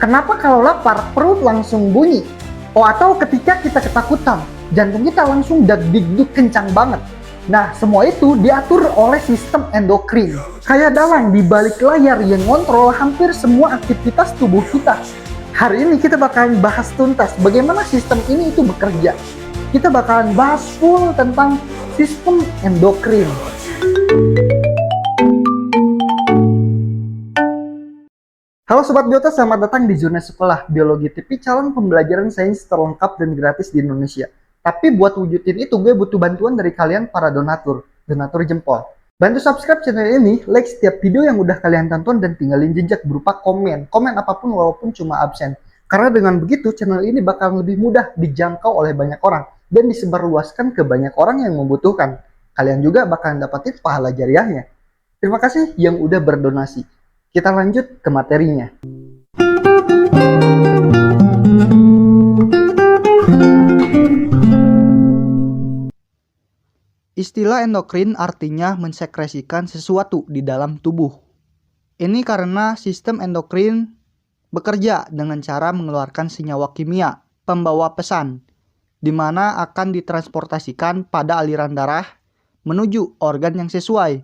Kenapa kalau lapar perut langsung bunyi? Oh, atau ketika kita ketakutan, jantung kita langsung deg-deg kencang banget. Nah, semua itu diatur oleh sistem endokrin. Kayak dalang di balik layar yang ngontrol hampir semua aktivitas tubuh kita. Hari ini kita bakalan bahas tuntas bagaimana sistem ini itu bekerja. Kita bakalan bahas full tentang sistem endokrin. Halo Sobat Biota, selamat datang di Zona Sekolah Biologi TV, calon pembelajaran sains terlengkap dan gratis di Indonesia. Tapi buat wujudin itu, gue butuh bantuan dari kalian para donatur jempol. Bantu subscribe channel ini, like setiap video yang udah kalian tonton, dan tinggalin jejak berupa komen apapun walaupun cuma absen. Karena dengan begitu, channel ini bakal lebih mudah dijangkau oleh banyak orang, dan disebarluaskan ke banyak orang yang membutuhkan. Kalian juga bakal dapetin pahala jariahnya. Terima kasih yang udah berdonasi. Kita lanjut ke materinya. Istilah endokrin artinya mensekresikan sesuatu di dalam tubuh. Ini karena sistem endokrin bekerja dengan cara mengeluarkan senyawa kimia pembawa pesan, di mana akan ditransportasikan pada aliran darah menuju organ yang sesuai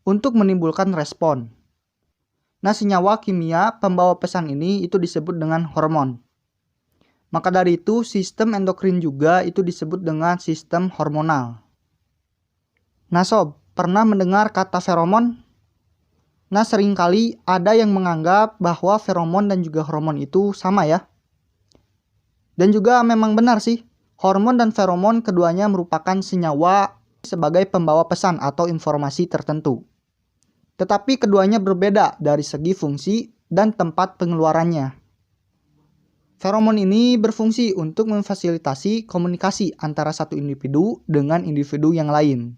untuk menimbulkan respon. Nah, senyawa kimia pembawa pesan ini itu disebut dengan hormon. Maka dari itu, sistem endokrin juga itu disebut dengan sistem hormonal. Nah Sob, pernah mendengar kata feromon? Nah, seringkali ada yang menganggap bahwa feromon dan juga hormon itu sama ya. Dan juga memang benar sih, hormon dan feromon keduanya merupakan senyawa sebagai pembawa pesan atau informasi tertentu. Tetapi keduanya berbeda dari segi fungsi dan tempat pengeluarannya. Feromon ini berfungsi untuk memfasilitasi komunikasi antara satu individu dengan individu yang lain.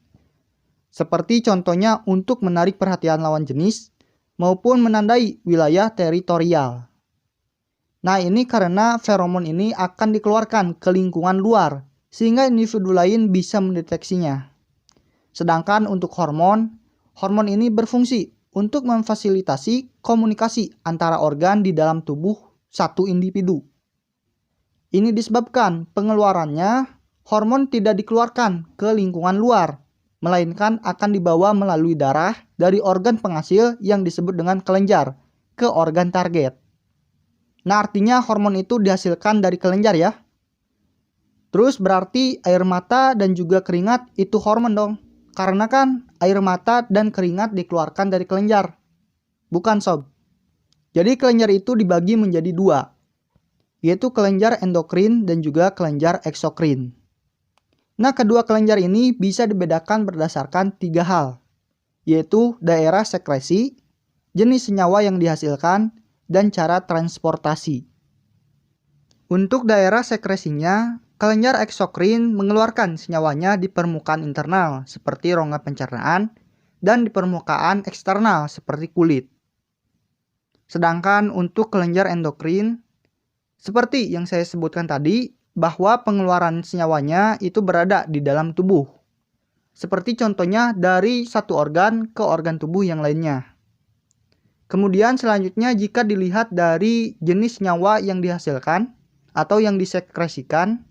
Seperti contohnya untuk menarik perhatian lawan jenis maupun menandai wilayah teritorial. Nah, ini karena feromon ini akan dikeluarkan ke lingkungan luar sehingga individu lain bisa mendeteksinya. Sedangkan untuk hormon ini berfungsi untuk memfasilitasi komunikasi antara organ di dalam tubuh satu individu. Ini disebabkan pengeluarannya, hormon tidak dikeluarkan ke lingkungan luar, melainkan akan dibawa melalui darah dari organ penghasil yang disebut dengan kelenjar ke organ target. Nah, artinya hormon itu dihasilkan dari kelenjar ya. Terus berarti air mata dan juga keringat itu hormon dong. Karena kan air mata dan keringat dikeluarkan dari kelenjar. Bukan Sob. Jadi kelenjar itu dibagi menjadi dua. Yaitu kelenjar endokrin dan juga kelenjar eksokrin. Nah, kedua kelenjar ini bisa dibedakan berdasarkan tiga hal. Yaitu daerah sekresi, jenis senyawa yang dihasilkan, dan cara transportasi. Untuk daerah sekresinya, kelenjar eksokrin mengeluarkan senyawanya di permukaan internal seperti rongga pencernaan dan di permukaan eksternal seperti kulit. Sedangkan untuk kelenjar endokrin, seperti yang saya sebutkan tadi, bahwa pengeluaran senyawanya itu berada di dalam tubuh. Seperti contohnya dari satu organ ke organ tubuh yang lainnya. Kemudian selanjutnya jika dilihat dari jenis senyawa yang dihasilkan atau yang disekresikan,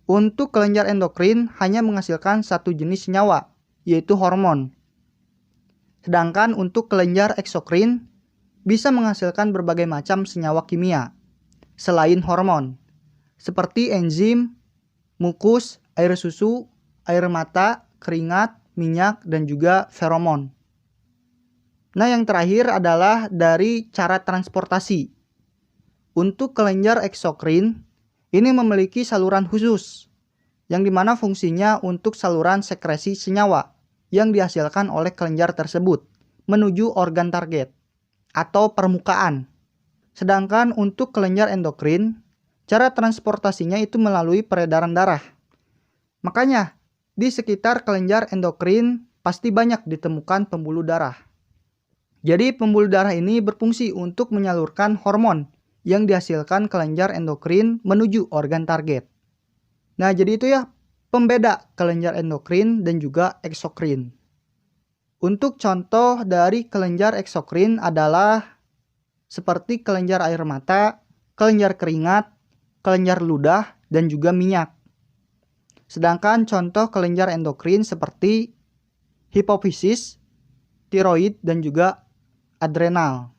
untuk kelenjar endokrin hanya menghasilkan satu jenis senyawa, yaitu hormon. Sedangkan untuk kelenjar eksokrin bisa menghasilkan berbagai macam senyawa kimia selain hormon, seperti enzim, mukus, air susu, air mata, keringat, minyak, dan juga feromon. Nah, yang terakhir adalah dari cara transportasi. Untuk kelenjar eksokrin, ini memiliki saluran khusus, yang dimana fungsinya untuk saluran sekresi senyawa yang dihasilkan oleh kelenjar tersebut menuju organ target atau permukaan. Sedangkan untuk kelenjar endokrin, cara transportasinya itu melalui peredaran darah. Makanya, di sekitar kelenjar endokrin pasti banyak ditemukan pembuluh darah. Jadi pembuluh darah ini berfungsi untuk menyalurkan hormon yang dihasilkan kelenjar endokrin menuju organ target. Nah, jadi itu ya pembeda kelenjar endokrin dan juga eksokrin. Untuk contoh dari kelenjar eksokrin adalah seperti kelenjar air mata, kelenjar keringat, kelenjar ludah, dan juga minyak. Sedangkan contoh kelenjar endokrin seperti hipofisis, tiroid, dan juga adrenal.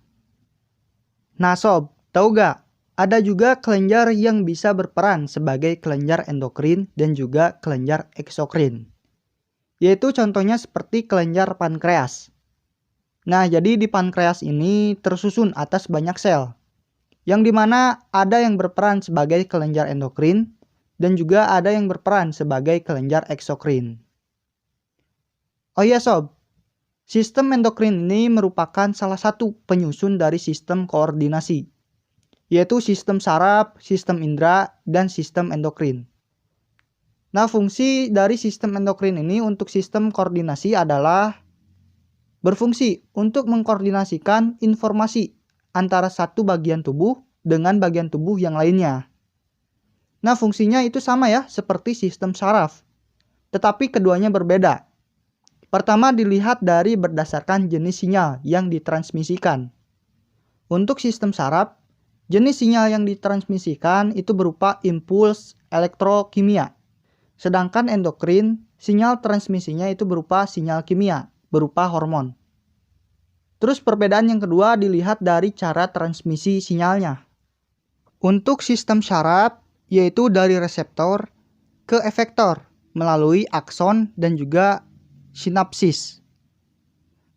Nah sob, tahu gak? Ada juga kelenjar yang bisa berperan sebagai kelenjar endokrin dan juga kelenjar eksokrin. Yaitu contohnya seperti kelenjar pankreas. Nah, jadi di pankreas ini tersusun atas banyak sel, yang dimana ada yang berperan sebagai kelenjar endokrin dan juga ada yang berperan sebagai kelenjar eksokrin. Oh iya sob, sistem endokrin ini merupakan salah satu penyusun dari sistem koordinasi, yaitu sistem saraf, sistem indera, dan sistem endokrin. Nah, fungsi dari sistem endokrin ini untuk sistem koordinasi adalah berfungsi untuk mengkoordinasikan informasi antara satu bagian tubuh dengan bagian tubuh yang lainnya. Nah, fungsinya itu sama ya, seperti sistem saraf. Tetapi keduanya berbeda. Pertama dilihat dari berdasarkan jenis sinyal yang ditransmisikan. Untuk sistem saraf, jenis sinyal yang ditransmisikan itu berupa impuls elektrokimia. Sedangkan endokrin, sinyal transmisinya itu berupa sinyal kimia, berupa hormon. Terus perbedaan yang kedua dilihat dari cara transmisi sinyalnya. Untuk sistem saraf, yaitu dari reseptor ke efektor melalui akson dan juga sinapsis.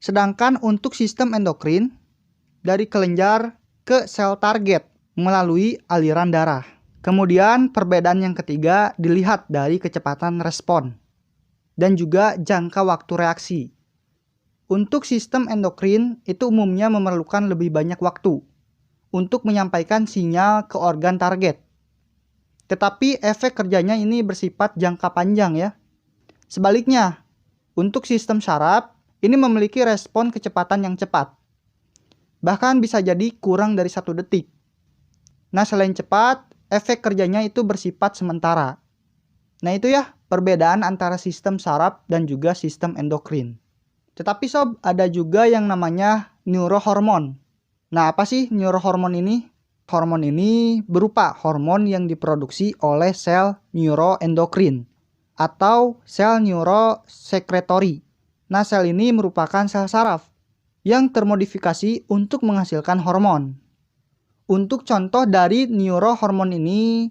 Sedangkan untuk sistem endokrin, dari kelenjar ke sel target melalui aliran darah. Kemudian perbedaan yang ketiga dilihat dari kecepatan respon dan juga jangka waktu reaksi. Untuk sistem endokrin itu umumnya memerlukan lebih banyak waktu untuk menyampaikan sinyal ke organ target. Tetapi efek kerjanya ini bersifat jangka panjang ya. Sebaliknya, untuk sistem saraf ini memiliki respon kecepatan yang cepat. Bahkan bisa jadi kurang dari 1 detik. Nah, selain cepat, efek kerjanya itu bersifat sementara. Nah, itu ya perbedaan antara sistem saraf dan juga sistem endokrin. Tetapi sob, ada juga yang namanya neurohormon. Nah, apa sih neurohormon ini? Hormon ini berupa hormon yang diproduksi oleh sel neuroendokrin atau sel neurosekretori. Nah, sel ini merupakan sel saraf yang termodifikasi untuk menghasilkan hormon. Untuk contoh dari neurohormon ini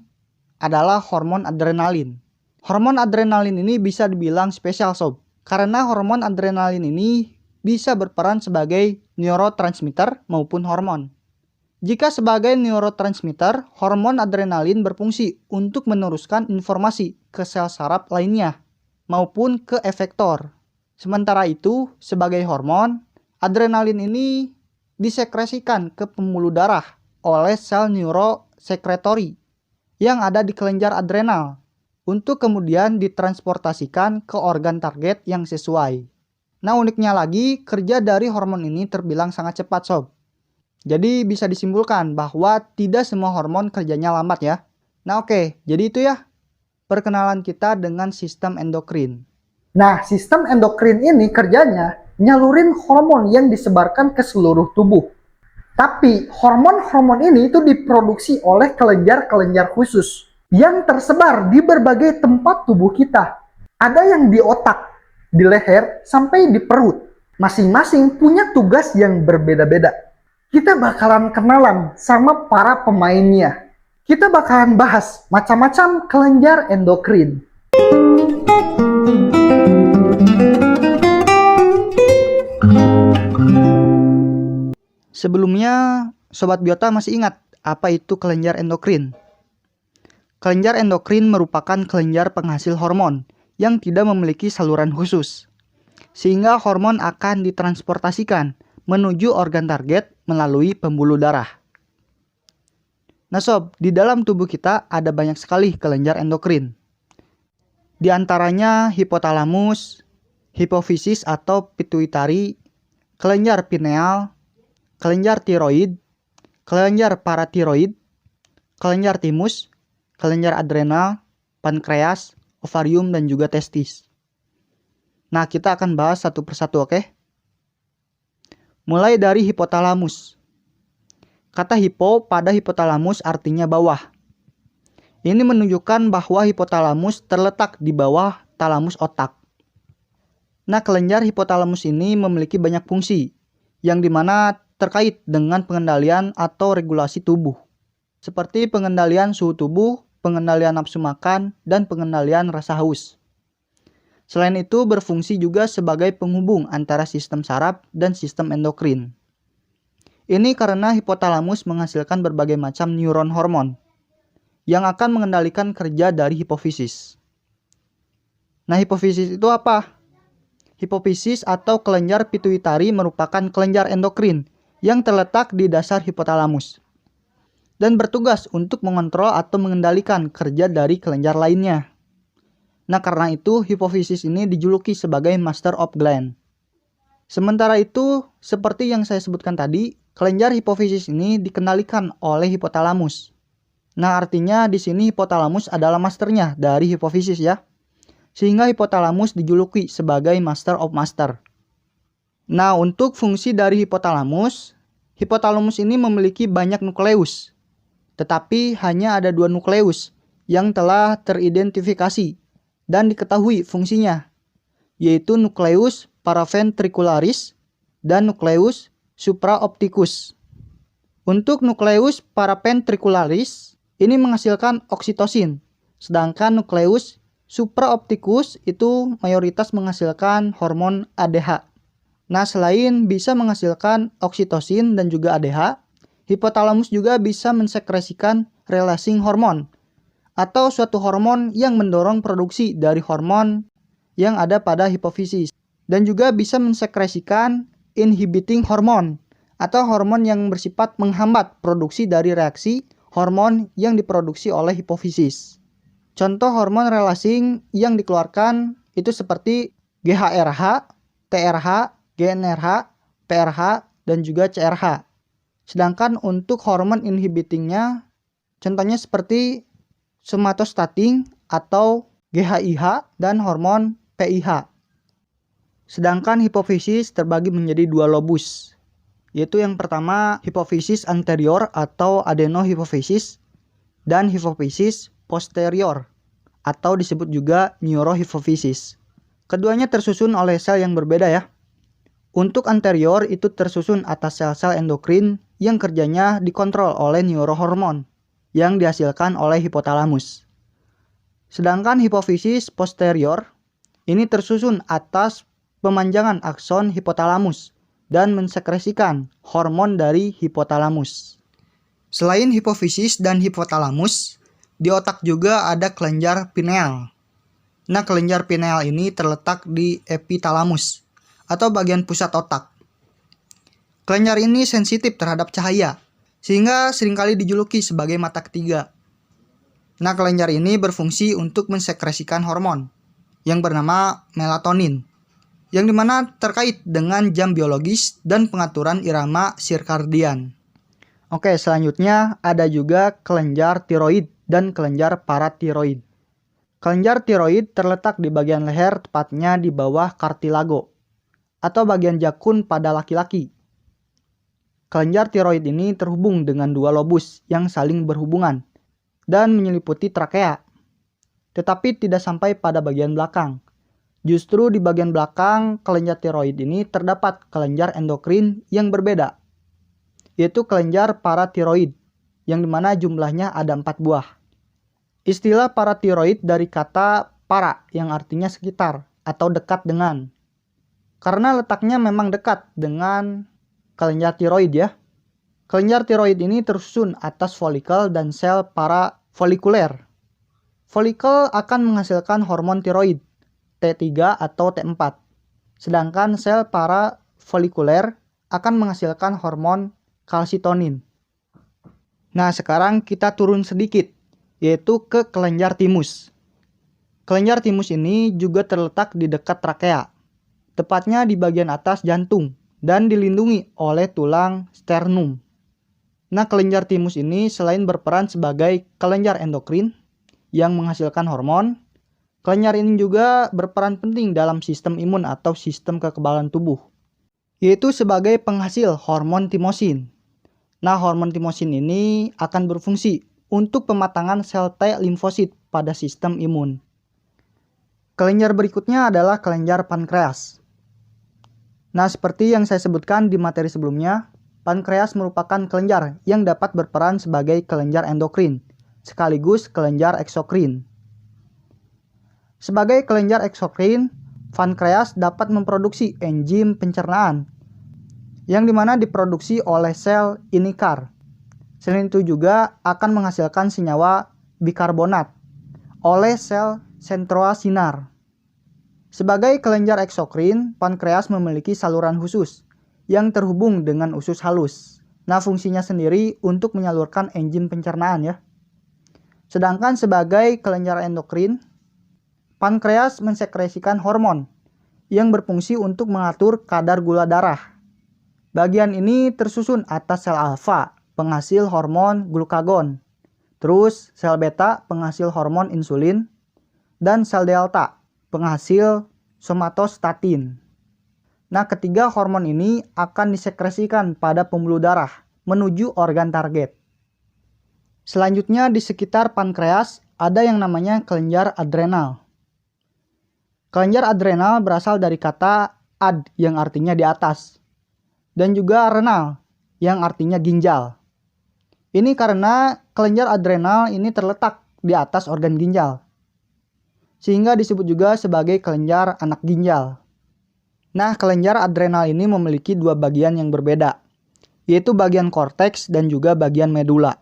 adalah hormon adrenalin. Hormon adrenalin ini bisa dibilang spesial sob, karena hormon adrenalin ini bisa berperan sebagai neurotransmitter maupun hormon. Jika sebagai neurotransmitter, hormon adrenalin berfungsi untuk meneruskan informasi ke sel saraf lainnya maupun ke efektor. Sementara itu, sebagai hormon, adrenalin ini disekresikan ke pembuluh darah oleh sel neurosekretori yang ada di kelenjar adrenal untuk kemudian ditransportasikan ke organ target yang sesuai. Nah, uniknya lagi, kerja dari hormon ini terbilang sangat cepat sob. Jadi bisa disimpulkan bahwa tidak semua hormon kerjanya lambat ya. Nah oke, jadi itu ya perkenalan kita dengan sistem endokrin. Nah, sistem endokrin ini kerjanya nyalurin hormon yang disebarkan ke seluruh tubuh. Tapi hormon-hormon ini itu diproduksi oleh kelenjar-kelenjar khusus yang tersebar di berbagai tempat tubuh kita. Ada yang di otak, di leher, sampai di perut. Masing-masing punya tugas yang berbeda-beda. Kita bakalan kenalan sama para pemainnya. Kita bakalan bahas macam-macam kelenjar endokrin. Sebelumnya, Sobat Biota masih ingat apa itu kelenjar endokrin? Kelenjar endokrin merupakan kelenjar penghasil hormon yang tidak memiliki saluran khusus, sehingga hormon akan ditransportasikan menuju organ target melalui pembuluh darah. Nah sob, di dalam tubuh kita ada banyak sekali kelenjar endokrin. Di antaranya hipotalamus, hipofisis atau pituitari, kelenjar pineal, kelenjar tiroid, kelenjar paratiroid, kelenjar timus, kelenjar adrenal, pankreas, ovarium, dan juga testis. Nah, kita akan bahas satu persatu, oke? Mulai dari hipotalamus. Kata hipo pada hipotalamus artinya bawah. Ini menunjukkan bahwa hipotalamus terletak di bawah talamus otak. Nah, kelenjar hipotalamus ini memiliki banyak fungsi, yang dimana terkait dengan pengendalian atau regulasi tubuh, seperti pengendalian suhu tubuh, pengendalian nafsu makan, dan pengendalian rasa haus. Selain itu, berfungsi juga sebagai penghubung antara sistem saraf dan sistem endokrin. Ini karena hipotalamus menghasilkan berbagai macam neuron hormon yang akan mengendalikan kerja dari hipofisis. Nah, hipofisis itu apa? Hipofisis atau kelenjar pituitari merupakan kelenjar endokrin yang terletak di dasar hipotalamus dan bertugas untuk mengontrol atau mengendalikan kerja dari kelenjar lainnya. Nah, karena itu hipofisis ini dijuluki sebagai master of gland. Sementara itu, seperti yang saya sebutkan tadi, kelenjar hipofisis ini dikendalikan oleh hipotalamus. Nah, artinya di sini hipotalamus adalah masternya dari hipofisis ya. Sehingga hipotalamus dijuluki sebagai master of master. Nah, untuk fungsi dari hipotalamus ini memiliki banyak nukleus. Tetapi hanya ada 2 nukleus yang telah teridentifikasi dan diketahui fungsinya, yaitu nukleus paraventricularis dan nukleus supraopticus. Untuk nukleus paraventricularis ini menghasilkan oksitosin, sedangkan nukleus supraopticus itu mayoritas menghasilkan hormon ADH. Nah, selain bisa menghasilkan oksitosin dan juga ADH, hipotalamus juga bisa mensekresikan releasing hormon atau suatu hormon yang mendorong produksi dari hormon yang ada pada hipofisis, dan juga bisa mensekresikan inhibiting hormon atau hormon yang bersifat menghambat produksi dari reaksi hormon yang diproduksi oleh hipofisis. Contoh hormon releasing yang dikeluarkan itu seperti GHRH, TRH, GnRH, PRH, dan juga CRH. Sedangkan untuk hormon inhibitingnya, contohnya seperti somatostatin atau GHIH dan hormon PIH. Sedangkan hipofisis terbagi menjadi 2 lobus, yaitu yang pertama hipofisis anterior atau adenohipofisis dan hipofisis posterior atau disebut juga neurohipofisis. Keduanya tersusun oleh sel yang berbeda ya. Untuk anterior itu tersusun atas sel-sel endokrin yang kerjanya dikontrol oleh neurohormon yang dihasilkan oleh hipotalamus. Sedangkan hipofisis posterior ini tersusun atas pemanjangan akson hipotalamus dan mensekresikan hormon dari hipotalamus. Selain hipofisis dan hipotalamus, di otak juga ada kelenjar pineal. Nah, kelenjar pineal ini terletak di epitalamus atau bagian pusat otak. Kelenjar ini sensitif terhadap cahaya, sehingga seringkali dijuluki sebagai mata ketiga. Nah, kelenjar ini berfungsi untuk mensekresikan hormon yang bernama melatonin, yang dimana terkait dengan jam biologis dan pengaturan irama sirkadian. Oke, selanjutnya ada juga kelenjar tiroid dan kelenjar paratiroid. Kelenjar tiroid terletak di bagian leher, tepatnya di bawah kartilago atau bagian jakun pada laki-laki. Kelenjar tiroid ini terhubung dengan 2 lobus yang saling berhubungan dan menyeliputi trakea, tetapi tidak sampai pada bagian belakang. Justru di bagian belakang kelenjar tiroid ini terdapat kelenjar endokrin yang berbeda, yaitu kelenjar paratiroid, yang dimana jumlahnya ada 4 buah. Istilah paratiroid dari kata para yang artinya sekitar atau dekat dengan. Karena letaknya memang dekat dengan kelenjar tiroid ya. Kelenjar tiroid ini tersusun atas folikel dan sel parafolikuler. Folikel akan menghasilkan hormon tiroid T3 atau T4. Sedangkan sel parafolikuler akan menghasilkan hormon kalsitonin. Nah, sekarang kita turun sedikit, yaitu ke kelenjar timus. Kelenjar timus ini juga terletak di dekat trakea, tepatnya di bagian atas jantung dan dilindungi oleh tulang sternum. Nah, kelenjar timus ini selain berperan sebagai kelenjar endokrin yang menghasilkan hormon, kelenjar ini juga berperan penting dalam sistem imun atau sistem kekebalan tubuh, yaitu sebagai penghasil hormon timosin. Nah, hormon timosin ini akan berfungsi untuk pematangan sel T limfosit pada sistem imun. Kelenjar berikutnya adalah kelenjar pankreas. Nah, seperti yang saya sebutkan di materi sebelumnya, pankreas merupakan kelenjar yang dapat berperan sebagai kelenjar endokrin, sekaligus kelenjar eksokrin. Sebagai kelenjar eksokrin, pankreas dapat memproduksi enzim pencernaan, yang dimana diproduksi oleh sel inikar. Selain itu juga akan menghasilkan senyawa bikarbonat oleh sel sentroa sinar. Sebagai kelenjar eksokrin, pankreas memiliki saluran khusus yang terhubung dengan usus halus. Nah, fungsinya sendiri untuk menyalurkan enzim pencernaan ya. Sedangkan sebagai kelenjar endokrin, pankreas mensekresikan hormon yang berfungsi untuk mengatur kadar gula darah. Bagian ini tersusun atas sel alfa, penghasil hormon glukagon, terus sel beta, penghasil hormon insulin, dan sel delta, penghasil somatostatin. Nah, ketiga hormon ini akan disekresikan pada pembuluh darah menuju organ target. Selanjutnya di sekitar pankreas ada yang namanya kelenjar adrenal. Kelenjar adrenal berasal dari kata ad yang artinya di atas, dan juga renal yang artinya ginjal. Ini karena kelenjar adrenal ini terletak di atas organ ginjal, sehingga disebut juga sebagai kelenjar anak ginjal. Nah, kelenjar adrenal ini memiliki dua bagian yang berbeda, yaitu bagian korteks dan juga bagian medula,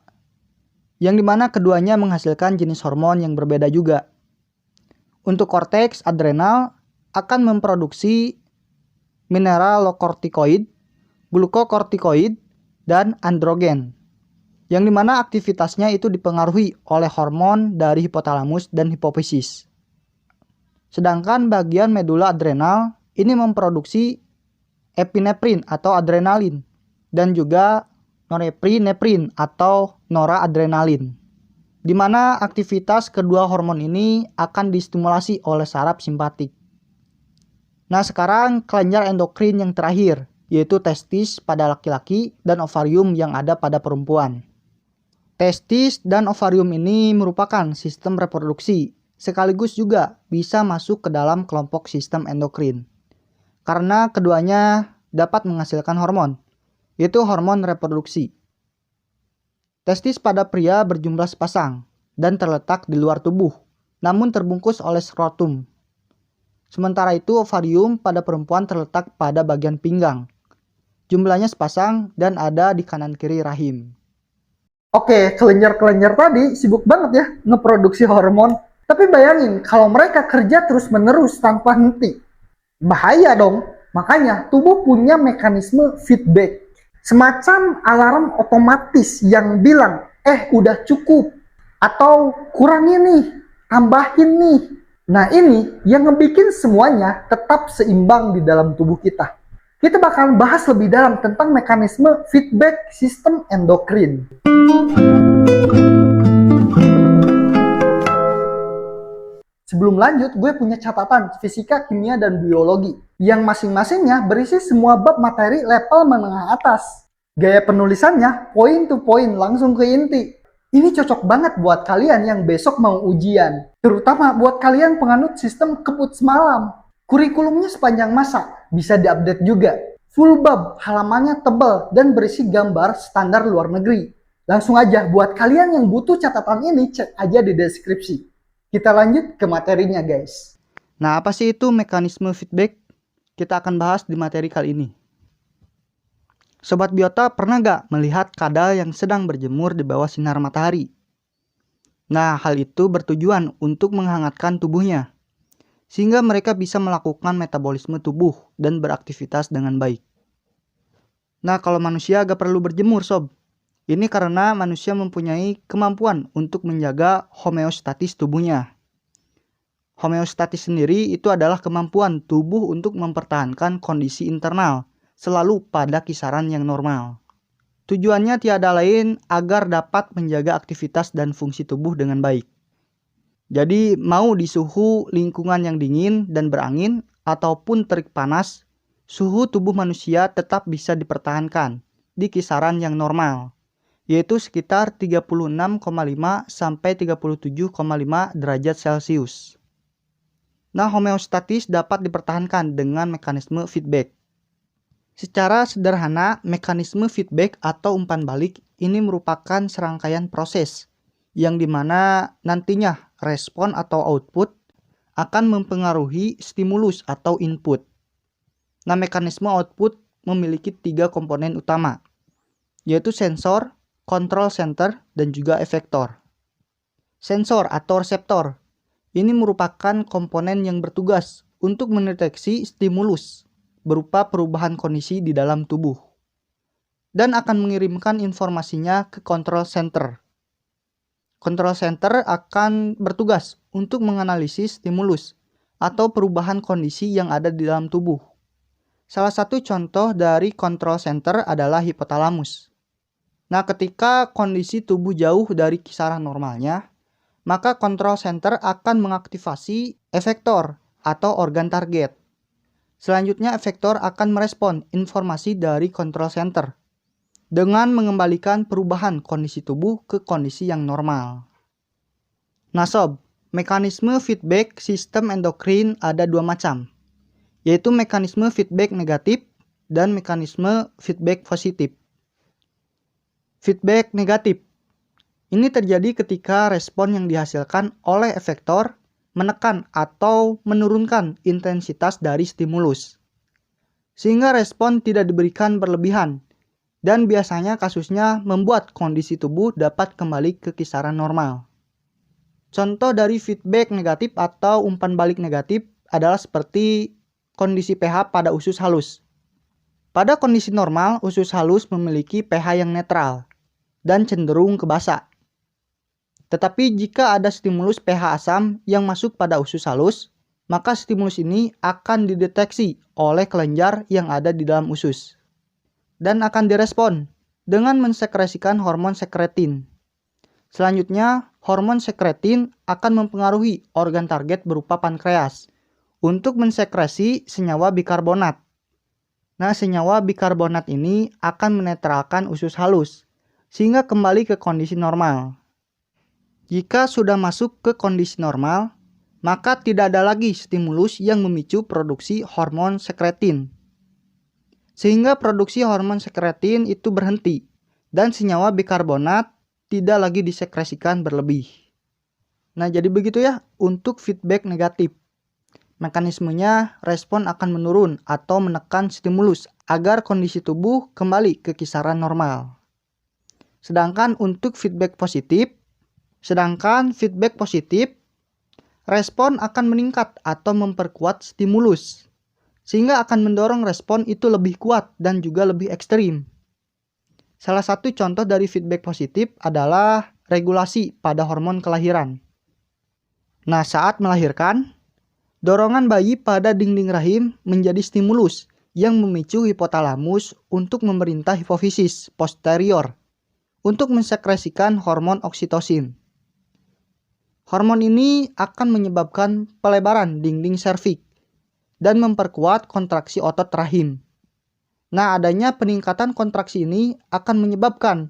yang dimana keduanya menghasilkan jenis hormon yang berbeda juga. Untuk korteks adrenal akan memproduksi mineralokortikoid, glukokortikoid, dan androgen, yang dimana aktivitasnya itu dipengaruhi oleh hormon dari hipotalamus dan hipofisis. Sedangkan bagian medula adrenal ini memproduksi epinefrin atau adrenalin dan juga norepinefrin atau noradrenalin, di mana aktivitas kedua hormon ini akan distimulasi oleh saraf simpatik. Nah, sekarang kelenjar endokrin yang terakhir, yaitu testis pada laki-laki dan ovarium yang ada pada perempuan. Testis dan ovarium ini merupakan sistem reproduksi, sekaligus juga bisa masuk ke dalam kelompok sistem endokrin, karena keduanya dapat menghasilkan hormon, yaitu hormon reproduksi. Testis pada pria berjumlah sepasang dan terletak di luar tubuh, namun terbungkus oleh skrotum. Sementara itu ovarium pada perempuan terletak pada bagian pinggang. Jumlahnya sepasang dan ada di kanan kiri rahim. Oke, kelenjar-kelenjar tadi sibuk banget ya ngeproduksi hormon. Tapi bayangin kalau mereka kerja terus-menerus tanpa henti. Bahaya dong. Makanya tubuh punya mekanisme feedback. Semacam alarm otomatis yang bilang, udah cukup. Atau kurangin nih, tambahin nih. Nah ini yang ngebikin semuanya tetap seimbang di dalam tubuh kita. Kita bakal bahas lebih dalam tentang mekanisme feedback sistem endokrin. Sebelum lanjut, gue punya catatan fisika, kimia, dan biologi yang masing-masingnya berisi semua bab materi level menengah atas. Gaya penulisannya point to point, langsung ke inti. Ini cocok banget buat kalian yang besok mau ujian, terutama buat kalian penganut sistem kebut semalam. Kurikulumnya sepanjang masa, bisa diupdate juga. Full bab, halamannya tebal, dan berisi gambar standar luar negeri. Langsung aja, buat kalian yang butuh catatan ini, cek aja di deskripsi. Kita lanjut ke materinya guys. Nah, apa sih itu mekanisme feedback? Kita akan bahas di materi kali ini. Sobat biota pernah gak melihat kadal yang sedang berjemur di bawah sinar matahari? Nah, hal itu bertujuan untuk menghangatkan tubuhnya, sehingga mereka bisa melakukan metabolisme tubuh dan beraktivitas dengan baik. Nah, kalau manusia gak perlu berjemur sob. Ini karena manusia mempunyai kemampuan untuk menjaga homeostatis tubuhnya. Homeostatis sendiri itu adalah kemampuan tubuh untuk mempertahankan kondisi internal selalu pada kisaran yang normal. Tujuannya tiada lain agar dapat menjaga aktivitas dan fungsi tubuh dengan baik. Jadi mau di suhu lingkungan yang dingin dan berangin ataupun terik panas, suhu tubuh manusia tetap bisa dipertahankan di kisaran yang normal. yaitu sekitar 36,5 sampai 37,5 derajat Celcius. Nah, homeostatis dapat dipertahankan dengan mekanisme feedback. Secara sederhana, mekanisme feedback atau umpan balik ini merupakan serangkaian proses yang dimana nantinya respon atau output akan mempengaruhi stimulus atau input. Nah, mekanisme output memiliki 3 komponen utama, yaitu sensor, control center, dan juga efektor. Sensor atau reseptor ini merupakan komponen yang bertugas untuk mendeteksi stimulus berupa perubahan kondisi di dalam tubuh dan akan mengirimkan informasinya ke control center. Control center akan bertugas untuk menganalisis stimulus atau perubahan kondisi yang ada di dalam tubuh. Salah satu contoh dari control center adalah hipotalamus. Nah, ketika kondisi tubuh jauh dari kisaran normalnya, maka control center akan mengaktifasi efektor atau organ target. Selanjutnya, efektor akan merespon informasi dari control center dengan mengembalikan perubahan kondisi tubuh ke kondisi yang normal. Nah, sob, mekanisme feedback sistem endokrin ada 2 macam, yaitu mekanisme feedback negatif dan mekanisme feedback positif. Feedback negatif ini terjadi ketika respon yang dihasilkan oleh efektor menekan atau menurunkan intensitas dari stimulus, sehingga respon tidak diberikan berlebihan dan biasanya kasusnya membuat kondisi tubuh dapat kembali ke kisaran normal. Contoh dari feedback negatif atau umpan balik negatif adalah seperti kondisi pH pada usus halus. Pada kondisi normal, usus halus memiliki pH yang netral dan cenderung ke basa. Tetapi jika ada stimulus pH asam yang masuk pada usus halus, maka stimulus ini akan dideteksi oleh kelenjar yang ada di dalam usus dan akan direspon dengan mensekresikan hormon sekretin. Selanjutnya, hormon sekretin akan mempengaruhi organ target berupa pankreas untuk mensekresi senyawa bikarbonat. Nah, senyawa bikarbonat ini akan menetralkan usus halus sehingga kembali ke kondisi normal. Jika sudah masuk ke kondisi normal, maka tidak ada lagi stimulus yang memicu produksi hormon sekretin. Sehingga produksi hormon sekretin itu berhenti dan senyawa bikarbonat tidak lagi disekresikan berlebih. Nah, jadi begitu ya untuk feedback negatif. Mekanismenya, respon akan menurun atau menekan stimulus agar kondisi tubuh kembali ke kisaran normal. Sedangkan feedback positif, respon akan meningkat atau memperkuat stimulus, sehingga akan mendorong respon itu lebih kuat dan juga lebih ekstrim. Salah satu contoh dari feedback positif adalah regulasi pada hormon kelahiran. Nah, saat melahirkan, dorongan bayi pada dinding rahim menjadi stimulus yang memicu hipotalamus untuk memerintah hipofisis posterior untuk mensekresikan hormon oksitosin. Hormon ini akan menyebabkan pelebaran dinding serviks dan memperkuat kontraksi otot rahim. Nah, adanya peningkatan kontraksi ini akan menyebabkan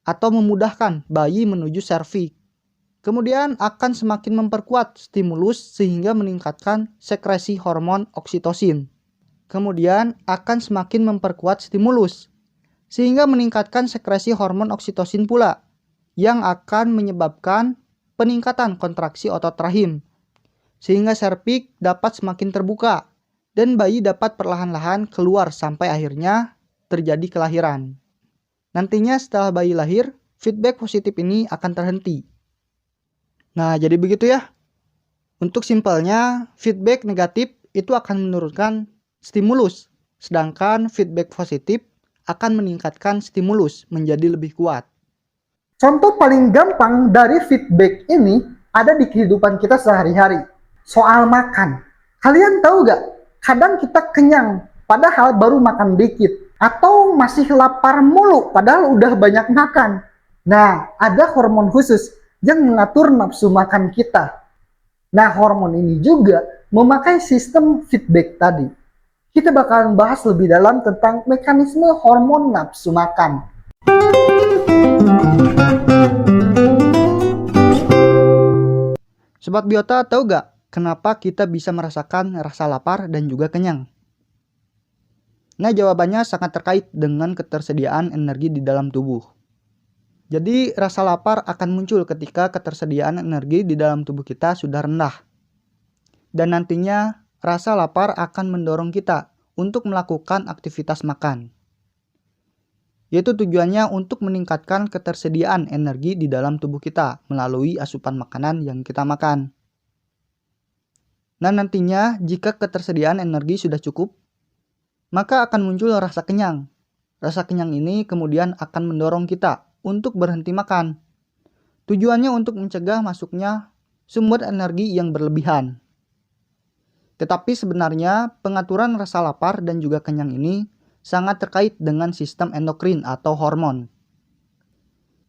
atau memudahkan bayi menuju serviks. Kemudian akan semakin memperkuat stimulus sehingga meningkatkan sekresi hormon oksitosin. Kemudian akan semakin memperkuat stimulus sehingga meningkatkan sekresi hormon oksitosin pula yang akan menyebabkan peningkatan kontraksi otot rahim sehingga serviks dapat semakin terbuka dan bayi dapat perlahan-lahan keluar sampai akhirnya terjadi kelahiran. Nantinya setelah bayi lahir, feedback positif ini akan terhenti. Nah, jadi begitu ya. Untuk simpelnya, feedback negatif itu akan menurunkan stimulus, sedangkan feedback positif akan meningkatkan stimulus menjadi lebih kuat. Contoh paling gampang dari feedback ini ada di kehidupan kita sehari-hari. Soal makan. Kalian tahu gak? Kadang kita kenyang, padahal baru makan dikit. Atau masih lapar mulu, padahal udah banyak makan. Nah, ada hormon khusus yang mengatur nafsu makan kita. Nah, hormon ini juga memakai sistem feedback tadi. Kita bakalan bahas lebih dalam tentang mekanisme hormon nafsu makan. Sobat Biota, tahu gak kenapa kita bisa merasakan rasa lapar dan juga kenyang? Nah, jawabannya sangat terkait dengan ketersediaan energi di dalam tubuh. Jadi, rasa lapar akan muncul ketika ketersediaan energi di dalam tubuh kita sudah rendah. Dan nantinya, rasa lapar akan mendorong kita untuk melakukan aktivitas makan. Yaitu tujuannya untuk meningkatkan ketersediaan energi di dalam tubuh kita melalui asupan makanan yang kita makan. Nah, nantinya jika ketersediaan energi sudah cukup, maka akan muncul rasa kenyang. Rasa kenyang ini kemudian akan mendorong kita untuk berhenti makan. Tujuannya untuk mencegah masuknya sumber energi yang berlebihan. Tetapi sebenarnya pengaturan rasa lapar dan juga kenyang ini sangat terkait dengan sistem endokrin atau hormon.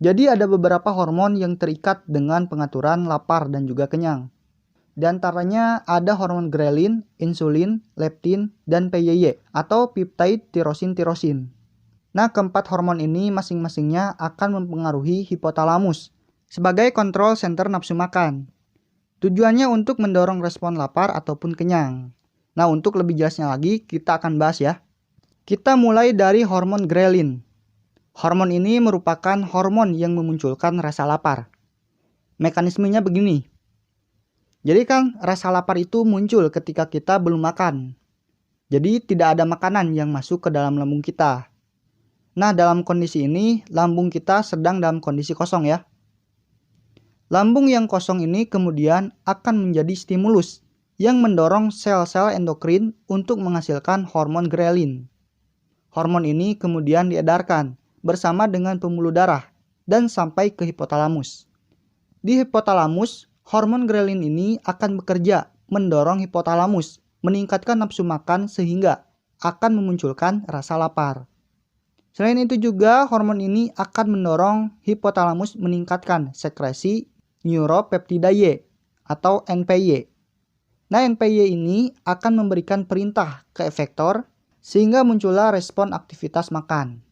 Jadi ada beberapa hormon yang terikat dengan pengaturan lapar dan juga kenyang. Di antaranya ada hormon grelin, insulin, leptin, dan PYY atau peptide tirosin. Nah, keempat hormon ini masing-masingnya akan mempengaruhi hipotalamus sebagai kontrol senter nafsu makan. Tujuannya untuk mendorong respon lapar ataupun kenyang. Nah, untuk lebih jelasnya lagi kita akan bahas ya. Kita mulai dari hormon grelin. Hormon ini merupakan hormon yang memunculkan rasa lapar. Mekanismenya begini. Jadi kan rasa lapar itu muncul ketika kita belum makan. Jadi tidak ada makanan yang masuk ke dalam lambung kita. Nah, dalam kondisi ini lambung kita sedang dalam kondisi kosong ya. Lambung yang kosong ini kemudian akan menjadi stimulus yang mendorong sel-sel endokrin untuk menghasilkan hormon grelin. Hormon ini kemudian diedarkan bersama dengan pembuluh darah dan sampai ke hipotalamus. Di hipotalamus, hormon grelin ini akan bekerja mendorong hipotalamus meningkatkan nafsu makan sehingga akan memunculkan rasa lapar. Selain itu juga hormon ini akan mendorong hipotalamus meningkatkan sekresi neuropeptide atau NPY. Nah, NPY ini akan memberikan perintah ke efektor sehingga muncullah respon aktivitas makan.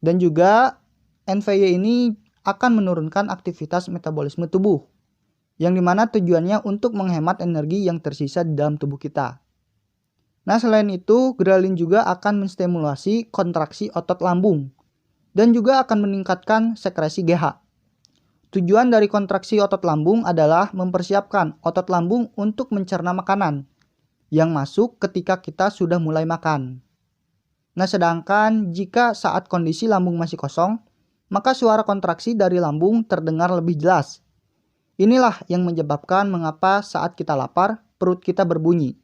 Dan juga NPY ini akan menurunkan aktivitas metabolisme tubuh, yang dimana tujuannya untuk menghemat energi yang tersisa di dalam tubuh kita. Nah, selain itu, grelin juga akan menstimulasi kontraksi otot lambung, dan juga akan meningkatkan sekresi GH. Tujuan dari kontraksi otot lambung adalah mempersiapkan otot lambung untuk mencerna makanan yang masuk ketika kita sudah mulai makan. Nah, sedangkan jika saat kondisi lambung masih kosong, maka suara kontraksi dari lambung terdengar lebih jelas. Inilah yang menyebabkan mengapa saat kita lapar, perut kita berbunyi.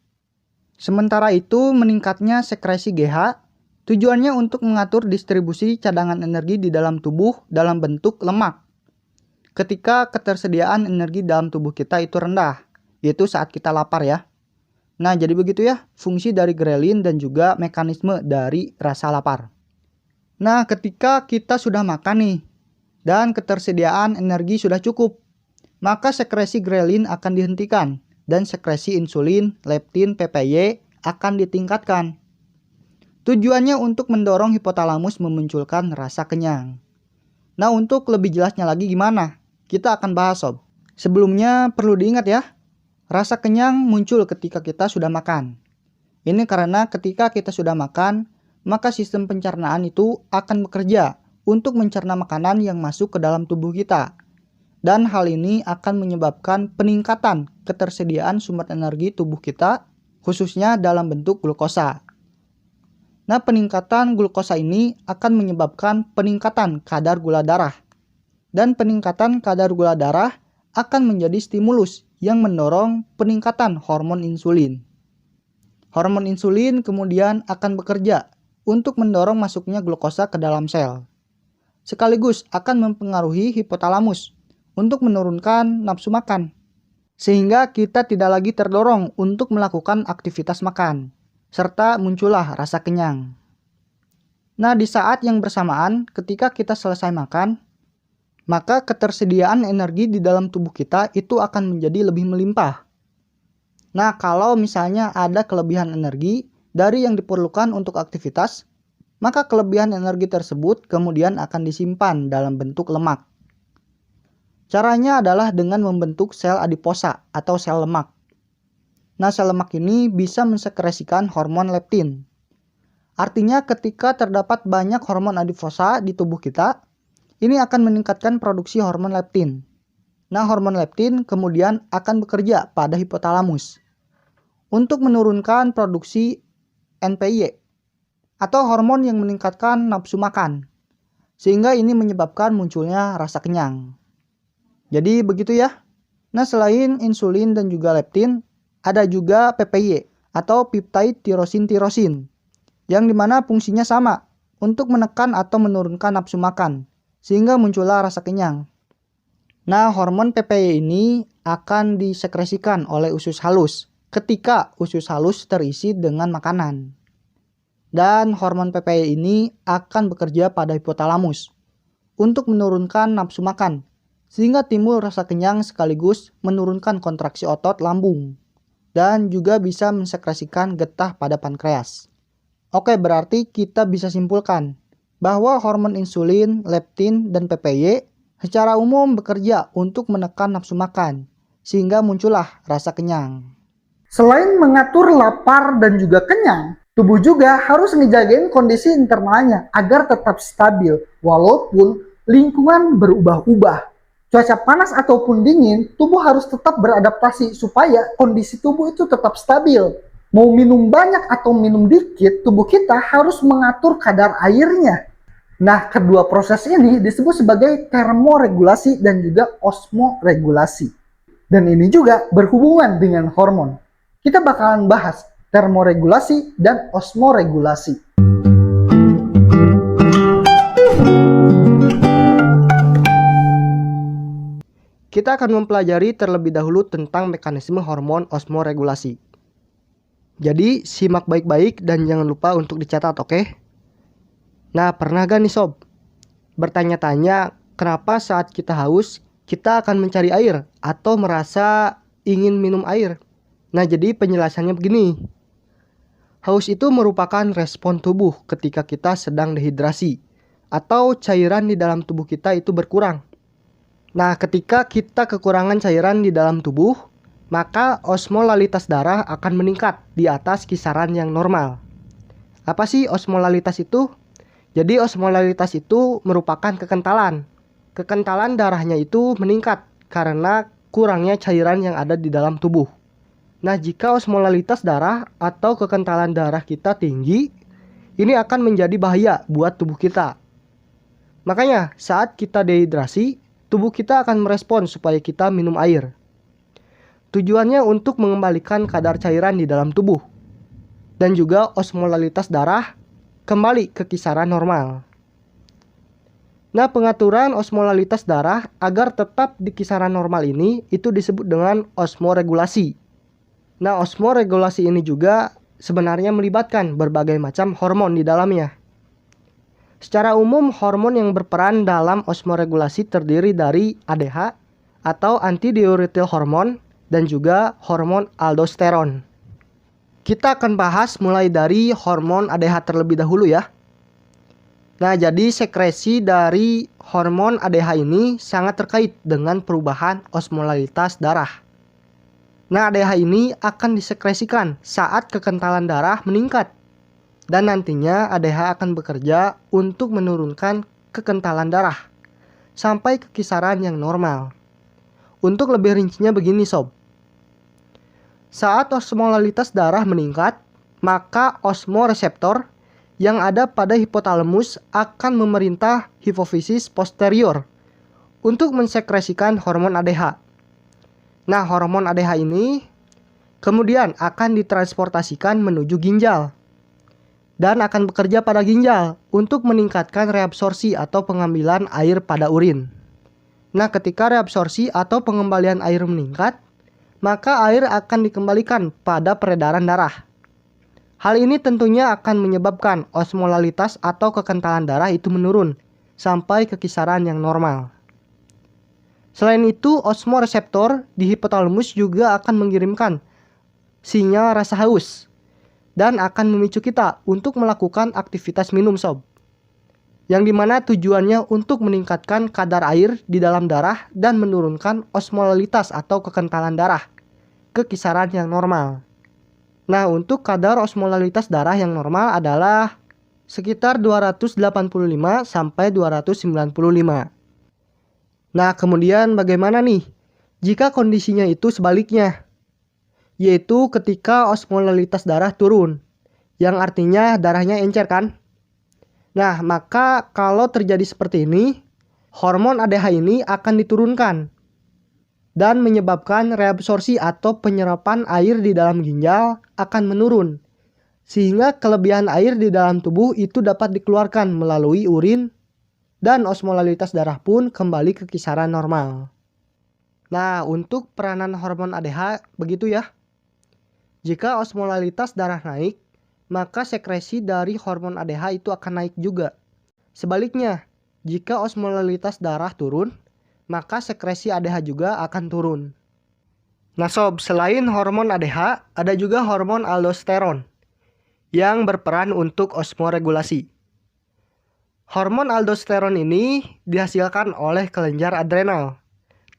Sementara itu, meningkatnya sekresi GH, tujuannya untuk mengatur distribusi cadangan energi di dalam tubuh dalam bentuk lemak. Ketika ketersediaan energi dalam tubuh kita itu rendah, yaitu saat kita lapar ya. Nah, jadi begitu ya fungsi dari grelin dan juga mekanisme dari rasa lapar. Nah, ketika kita sudah makan nih dan ketersediaan energi sudah cukup, maka sekresi grelin akan dihentikan dan sekresi insulin, leptin, PPY akan ditingkatkan. Tujuannya untuk mendorong hipotalamus memunculkan rasa kenyang. Nah, untuk lebih jelasnya lagi gimana? Kita akan bahas sob. Sebelumnya perlu diingat ya, rasa kenyang muncul ketika kita sudah makan. Ini karena ketika kita sudah makan, maka sistem pencernaan itu akan bekerja untuk mencerna makanan yang masuk ke dalam tubuh kita. Dan hal ini akan menyebabkan peningkatan ketersediaan sumber energi tubuh kita, khususnya dalam bentuk glukosa. Nah, peningkatan glukosa ini akan menyebabkan peningkatan kadar gula darah. Dan peningkatan kadar gula darah akan menjadi stimulus yang mendorong peningkatan hormon insulin. Hormon insulin kemudian akan bekerja untuk mendorong masuknya glukosa ke dalam sel. Sekaligus akan mempengaruhi hipotalamus untuk menurunkan nafsu makan. Sehingga kita tidak lagi terdorong untuk melakukan aktivitas makan. Serta muncullah rasa kenyang. Nah, di saat yang bersamaan ketika kita selesai makan, maka ketersediaan energi di dalam tubuh kita itu akan menjadi lebih melimpah. Nah, kalau misalnya ada kelebihan energi dari yang diperlukan untuk aktivitas, maka kelebihan energi tersebut kemudian akan disimpan dalam bentuk lemak. Caranya adalah dengan membentuk sel adiposa atau sel lemak. Nah, sel lemak ini bisa mensekresikan hormon leptin. Artinya ketika terdapat banyak hormon adiposa di tubuh kita, ini akan meningkatkan produksi hormon leptin. Nah, hormon leptin kemudian akan bekerja pada hipotalamus untuk menurunkan produksi NPY atau hormon yang meningkatkan nafsu makan, sehingga ini menyebabkan munculnya rasa kenyang. Jadi begitu ya. Nah, selain insulin dan juga leptin, ada juga PPY atau peptide tirosin yang dimana fungsinya sama untuk menekan atau menurunkan nafsu makan, sehingga muncullah rasa kenyang. Nah, hormon PPY ini akan disekresikan oleh usus halus ketika usus halus terisi dengan makanan. Dan hormon PPY ini akan bekerja pada hipotalamus untuk menurunkan nafsu makan, sehingga timbul rasa kenyang sekaligus menurunkan kontraksi otot lambung, dan juga bisa mensekresikan getah pada pankreas. Oke, berarti kita bisa simpulkan bahwa hormon insulin, leptin, dan PPY secara umum bekerja untuk menekan nafsu makan, sehingga muncullah rasa kenyang. Selain mengatur lapar dan juga kenyang, tubuh juga harus ngejagain kondisi internalnya agar tetap stabil walaupun lingkungan berubah-ubah. Cuaca panas ataupun dingin, tubuh harus tetap beradaptasi supaya kondisi tubuh itu tetap stabil. Mau minum banyak atau minum dikit, tubuh kita harus mengatur kadar airnya. Nah, kedua proses ini disebut sebagai termoregulasi dan juga osmoregulasi. Dan ini juga berhubungan dengan hormon. Kita bakalan bahas termoregulasi dan osmoregulasi. Kita akan mempelajari terlebih dahulu tentang mekanisme hormon osmoregulasi. Jadi, simak baik-baik dan jangan lupa untuk dicatat, oke? Nah, pernah gak nih sob bertanya-tanya kenapa saat kita haus kita akan mencari air atau merasa ingin minum air? Nah, jadi penjelasannya begini. Haus itu merupakan respon tubuh ketika kita sedang dehidrasi atau cairan di dalam tubuh kita itu berkurang. Nah, ketika kita kekurangan cairan di dalam tubuh, maka osmolalitas darah akan meningkat di atas kisaran yang normal. Apa sih osmolalitas itu? Jadi osmolalitas itu merupakan kekentalan. Kekentalan darahnya itu meningkat karena kurangnya cairan yang ada di dalam tubuh. Nah, jika osmolalitas darah atau kekentalan darah kita tinggi, ini akan menjadi bahaya buat tubuh kita. Makanya saat kita dehidrasi, tubuh kita akan merespon supaya kita minum air. Tujuannya untuk mengembalikan kadar cairan di dalam tubuh. Dan juga osmolalitas darah kembali ke kisaran normal. Nah, pengaturan osmolalitas darah agar tetap di kisaran normal ini itu disebut dengan osmoregulasi. Nah, osmoregulasi ini juga sebenarnya melibatkan berbagai macam hormon di dalamnya. Secara umum, hormon yang berperan dalam osmoregulasi terdiri dari ADH atau antidiuretil hormon dan juga hormon aldosteron. Kita akan bahas mulai dari hormon ADH terlebih dahulu ya. Nah, jadi sekresi dari hormon ADH ini sangat terkait dengan perubahan osmolalitas darah. Nah, ADH ini akan disekresikan saat kekentalan darah meningkat. Dan nantinya ADH akan bekerja untuk menurunkan kekentalan darah sampai ke kisaran yang normal. Untuk lebih rincinya begini sob. Saat osmolalitas darah meningkat, maka osmoreseptor yang ada pada hipotalamus akan memerintah hipofisis posterior untuk mensekresikan hormon ADH. Nah, hormon ADH ini kemudian akan ditransportasikan menuju ginjal dan akan bekerja pada ginjal untuk meningkatkan reabsorpsi atau pengambilan air pada urin. Nah, ketika reabsorpsi atau pengembalian air meningkat, maka air akan dikembalikan pada peredaran darah. Hal ini tentunya akan menyebabkan osmolalitas atau kekentalan darah itu menurun sampai ke kisaran yang normal. Selain itu, osmoreseptor di hipotalamus juga akan mengirimkan sinyal rasa haus dan akan memicu kita untuk melakukan aktivitas minum sob. Yang dimana tujuannya untuk meningkatkan kadar air di dalam darah dan menurunkan osmolalitas atau kekentalan darah ke kisaran yang normal. Nah, untuk kadar osmolalitas darah yang normal adalah sekitar 285 sampai 295. Nah, kemudian bagaimana nih jika kondisinya itu sebaliknya? Yaitu ketika osmolalitas darah turun, yang artinya darahnya encer kan? Nah, maka kalau terjadi seperti ini, hormon ADH ini akan diturunkan dan menyebabkan reabsorpsi atau penyerapan air di dalam ginjal akan menurun, sehingga kelebihan air di dalam tubuh itu dapat dikeluarkan melalui urin dan osmolalitas darah pun kembali ke kisaran normal. Nah, untuk peranan hormon ADH begitu ya. Jika osmolalitas darah naik, maka sekresi dari hormon ADH itu akan naik juga. Sebaliknya, jika osmolalitas darah turun, maka sekresi ADH juga akan turun. Nah sob, selain hormon ADH, ada juga hormon aldosteron yang berperan untuk osmoregulasi. Hormon aldosteron ini dihasilkan oleh kelenjar adrenal,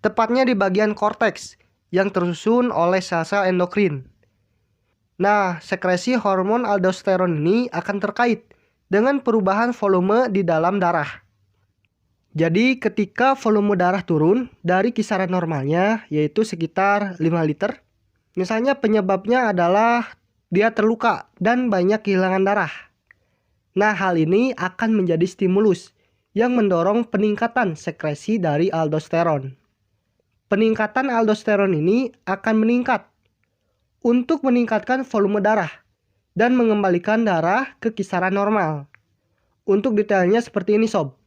tepatnya di bagian korteks yang tersusun oleh sel-sel endokrin. Nah, sekresi hormon aldosteron ini akan terkait dengan perubahan volume di dalam darah. Jadi ketika volume darah turun dari kisaran normalnya, yaitu sekitar 5 liter, misalnya penyebabnya adalah dia terluka dan banyak kehilangan darah. Nah, hal ini akan menjadi stimulus yang mendorong peningkatan sekresi dari aldosteron. Peningkatan aldosteron ini akan meningkat untuk meningkatkan volume darah dan mengembalikan darah ke kisaran normal. Untuk detailnya seperti ini sob.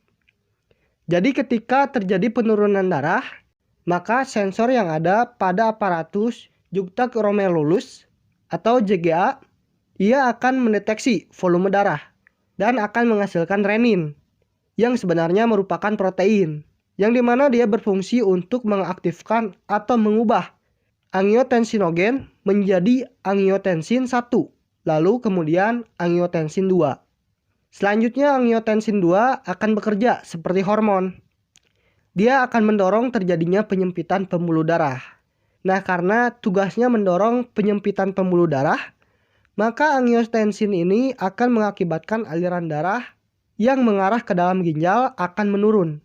Jadi ketika terjadi penurunan darah, maka sensor yang ada pada aparatus juxtaglomerulus atau JGA, ia akan mendeteksi volume darah dan akan menghasilkan renin yang sebenarnya merupakan protein, yang dimana dia berfungsi untuk mengaktifkan atau mengubah angiotensinogen menjadi angiotensin 1, lalu kemudian angiotensin 2. Selanjutnya angiotensin 2 akan bekerja seperti hormon. Dia akan mendorong terjadinya penyempitan pembuluh darah. Nah, karena tugasnya mendorong penyempitan pembuluh darah, maka angiotensin ini akan mengakibatkan aliran darah yang mengarah ke dalam ginjal akan menurun.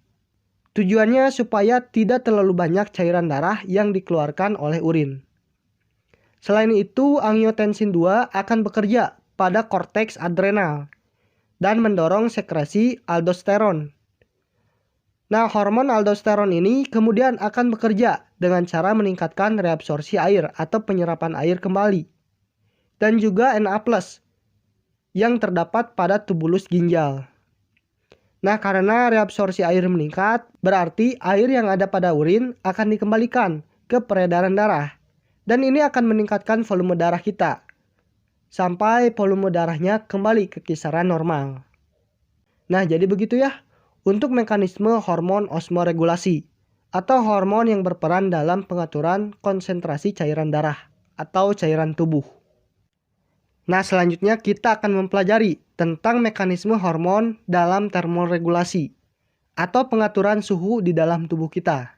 Tujuannya supaya tidak terlalu banyak cairan darah yang dikeluarkan oleh urin. Selain itu, angiotensin 2 akan bekerja pada korteks adrenal dan mendorong sekresi aldosteron. Nah, hormon aldosteron ini kemudian akan bekerja dengan cara meningkatkan reabsorpsi air atau penyerapan air kembali. Dan juga Na+ yang terdapat pada tubulus ginjal. Nah, karena reabsorpsi air meningkat, berarti air yang ada pada urin akan dikembalikan ke peredaran darah. Dan ini akan meningkatkan volume darah kita sampai volume darahnya kembali ke kisaran normal. Nah, jadi begitu ya untuk mekanisme hormon osmoregulasi atau hormon yang berperan dalam pengaturan konsentrasi cairan darah atau cairan tubuh. Nah, selanjutnya kita akan mempelajari tentang mekanisme hormon dalam termoregulasi atau pengaturan suhu di dalam tubuh kita.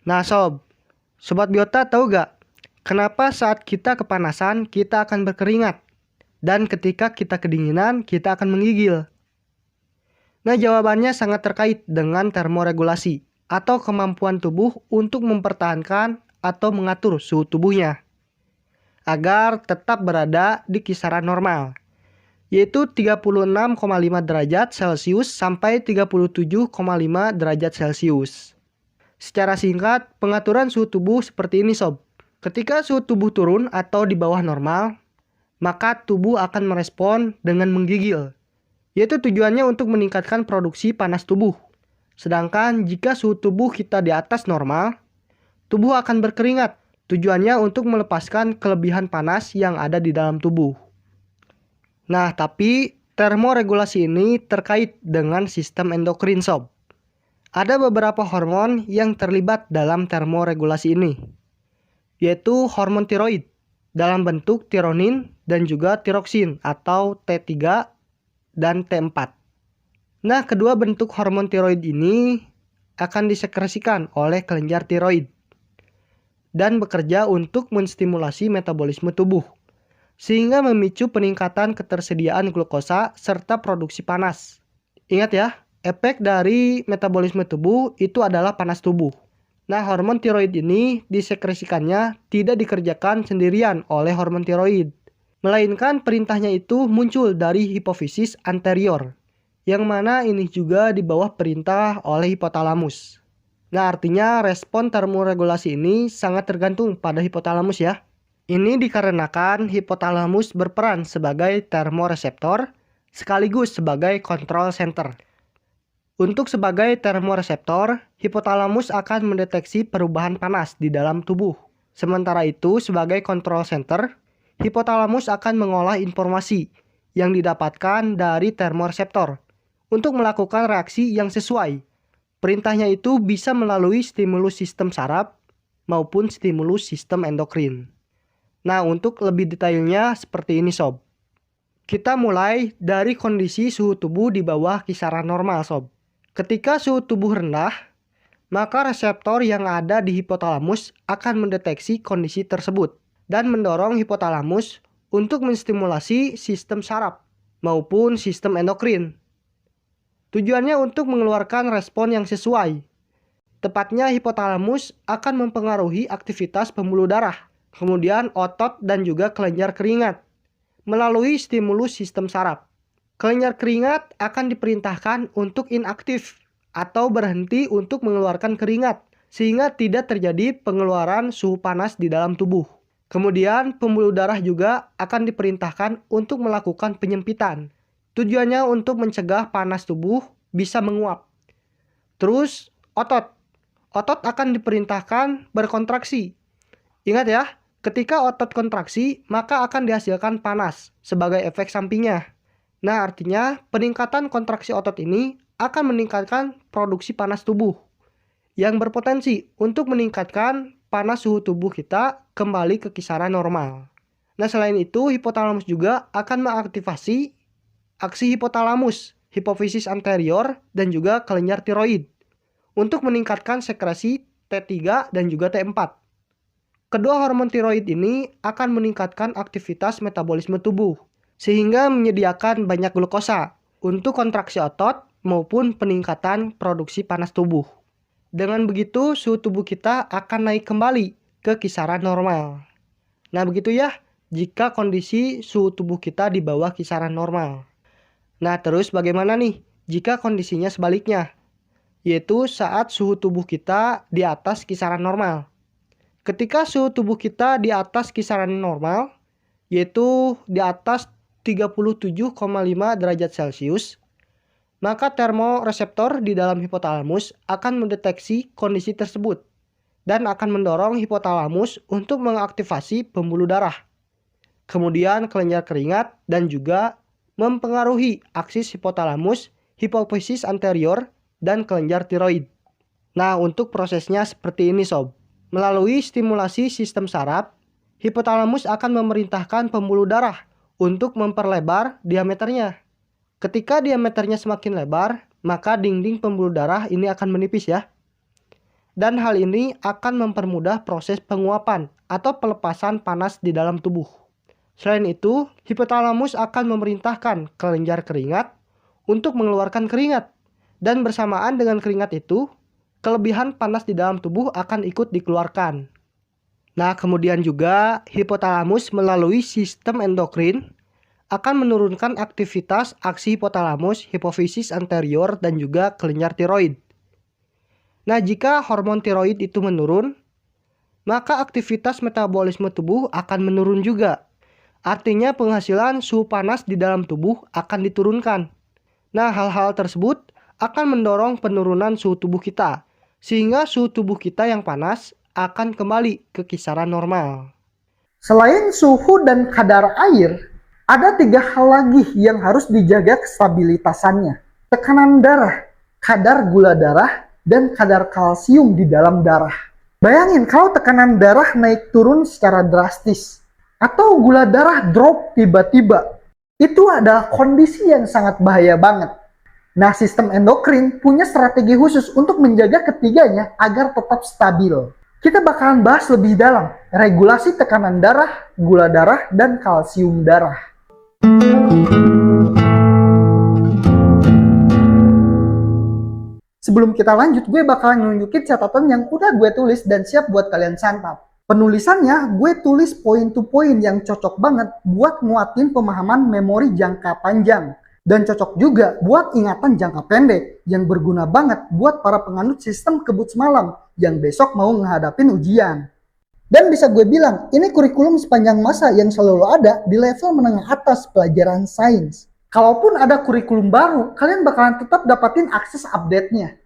Nah, Sobat Biota tahu gak? Kenapa saat kita kepanasan, kita akan berkeringat? Dan ketika kita kedinginan, kita akan menggigil? Nah, jawabannya sangat terkait dengan termoregulasi atau kemampuan tubuh untuk mempertahankan atau mengatur suhu tubuhnya agar tetap berada di kisaran normal, yaitu 36,5 derajat Celcius sampai 37,5 derajat Celcius. Secara singkat, pengaturan suhu tubuh seperti ini sob. Ketika suhu tubuh turun atau di bawah normal, maka tubuh akan merespon dengan menggigil, yaitu tujuannya untuk meningkatkan produksi panas tubuh. Sedangkan jika suhu tubuh kita di atas normal, tubuh akan berkeringat, tujuannya untuk melepaskan kelebihan panas yang ada di dalam tubuh. Nah, tapi termoregulasi ini terkait dengan sistem endokrin sob. Ada beberapa hormon yang terlibat dalam termoregulasi ini, yaitu hormon tiroid, dalam bentuk tironin dan juga tiroksin atau T3 dan T4. Nah, kedua bentuk hormon tiroid ini akan disekresikan oleh kelenjar tiroid dan bekerja untuk menstimulasi metabolisme tubuh, sehingga memicu peningkatan ketersediaan glukosa serta produksi panas. Ingat ya, efek dari metabolisme tubuh itu adalah panas tubuh. Nah, hormon tiroid ini disekresikannya tidak dikerjakan sendirian oleh hormon tiroid, melainkan perintahnya itu muncul dari hipofisis anterior, yang mana ini juga di bawah perintah oleh hipotalamus. Nah, artinya respon termoregulasi ini sangat tergantung pada hipotalamus ya. Ini dikarenakan hipotalamus berperan sebagai termoreseptor sekaligus sebagai control center. Untuk sebagai termoreseptor, hipotalamus akan mendeteksi perubahan panas di dalam tubuh. Sementara itu, sebagai control center, hipotalamus akan mengolah informasi yang didapatkan dari termoreseptor untuk melakukan reaksi yang sesuai. Perintahnya itu bisa melalui stimulus sistem saraf maupun stimulus sistem endokrin. Nah, untuk lebih detailnya seperti ini sob. Kita mulai dari kondisi suhu tubuh di bawah kisaran normal sob. Ketika suhu tubuh rendah, maka reseptor yang ada di hipotalamus akan mendeteksi kondisi tersebut dan mendorong hipotalamus untuk menstimulasi sistem saraf maupun sistem endokrin. Tujuannya untuk mengeluarkan respon yang sesuai. Tepatnya hipotalamus akan mempengaruhi aktivitas pembuluh darah, kemudian otot dan juga kelenjar keringat melalui stimulus sistem saraf. Kelenjar keringat akan diperintahkan untuk inaktif atau berhenti untuk mengeluarkan keringat sehingga tidak terjadi pengeluaran suhu panas di dalam tubuh. Kemudian pembuluh darah juga akan diperintahkan untuk melakukan penyempitan. Tujuannya untuk mencegah panas tubuh bisa menguap. Terus otot akan diperintahkan berkontraksi. Ingat ya, ketika otot kontraksi maka akan dihasilkan panas sebagai efek sampingnya. Nah, artinya peningkatan kontraksi otot ini akan meningkatkan produksi panas tubuh yang berpotensi untuk meningkatkan panas suhu tubuh kita kembali ke kisaran normal. Nah, selain itu hipotalamus juga akan mengaktifasi aksi hipotalamus, hipofisis anterior, dan juga kelenjar tiroid untuk meningkatkan sekresi T3 dan juga T4. Kedua hormon tiroid ini akan meningkatkan aktivitas metabolisme tubuh sehingga menyediakan banyak glukosa untuk kontraksi otot maupun peningkatan produksi panas tubuh. Dengan begitu, suhu tubuh kita akan naik kembali ke kisaran normal. Nah, begitu ya, jika kondisi suhu tubuh kita di bawah kisaran normal. Nah, terus bagaimana nih jika kondisinya sebaliknya? Yaitu saat suhu tubuh kita di atas kisaran normal. Ketika suhu tubuh kita di atas kisaran normal, yaitu di atas 37,5 derajat Celcius, maka termoreseptor di dalam hipotalamus akan mendeteksi kondisi tersebut dan akan mendorong hipotalamus untuk mengaktifasi pembuluh darah, kemudian kelenjar keringat dan juga mempengaruhi aksis hipotalamus, hipofisis anterior, dan kelenjar tiroid. Nah, untuk prosesnya seperti ini sob. Melalui stimulasi sistem saraf, hipotalamus akan memerintahkan pembuluh darah untuk memperlebar diameternya. Ketika diameternya semakin lebar, maka dinding pembuluh darah ini akan menipis ya. Dan hal ini akan mempermudah proses penguapan atau pelepasan panas di dalam tubuh. Selain itu, hipotalamus akan memerintahkan kelenjar keringat untuk mengeluarkan keringat. Dan bersamaan dengan keringat itu, kelebihan panas di dalam tubuh akan ikut dikeluarkan. Nah, kemudian juga hipotalamus melalui sistem endokrin akan menurunkan aktivitas aksi hipotalamus, hipofisis anterior, dan juga kelenjar tiroid. Nah, jika hormon tiroid itu menurun, maka aktivitas metabolisme tubuh akan menurun juga. Artinya penghasilan suhu panas di dalam tubuh akan diturunkan. Nah, hal-hal tersebut akan mendorong penurunan suhu tubuh kita, sehingga suhu tubuh kita yang panas akan kembali ke kisaran normal. Selain suhu dan kadar air, ada 3 hal lagi yang harus dijaga kestabilitasannya. Tekanan darah, kadar gula darah, dan kadar kalsium di dalam darah. Bayangin kalau tekanan darah naik turun secara drastis. atau gula darah drop tiba-tiba. Itu adalah kondisi yang sangat bahaya banget. Nah, sistem endokrin punya strategi khusus untuk menjaga ketiganya agar tetap stabil. Kita bakalan bahas lebih dalam regulasi tekanan darah, gula darah, dan kalsium darah. Sebelum kita lanjut, gue bakalan nunjukin catatan yang udah gue tulis dan siap buat kalian santap. Penulisannya gue tulis poin to poin yang cocok banget buat nguatin pemahaman memori jangka panjang. Dan cocok juga buat ingatan jangka pendek yang berguna banget buat para penganut sistem kebut semalam yang besok mau menghadapin ujian. Dan bisa gue bilang, ini kurikulum sepanjang masa yang selalu ada di level menengah atas pelajaran sains. Kalaupun ada kurikulum baru, kalian bakalan tetap dapatin akses update-nya.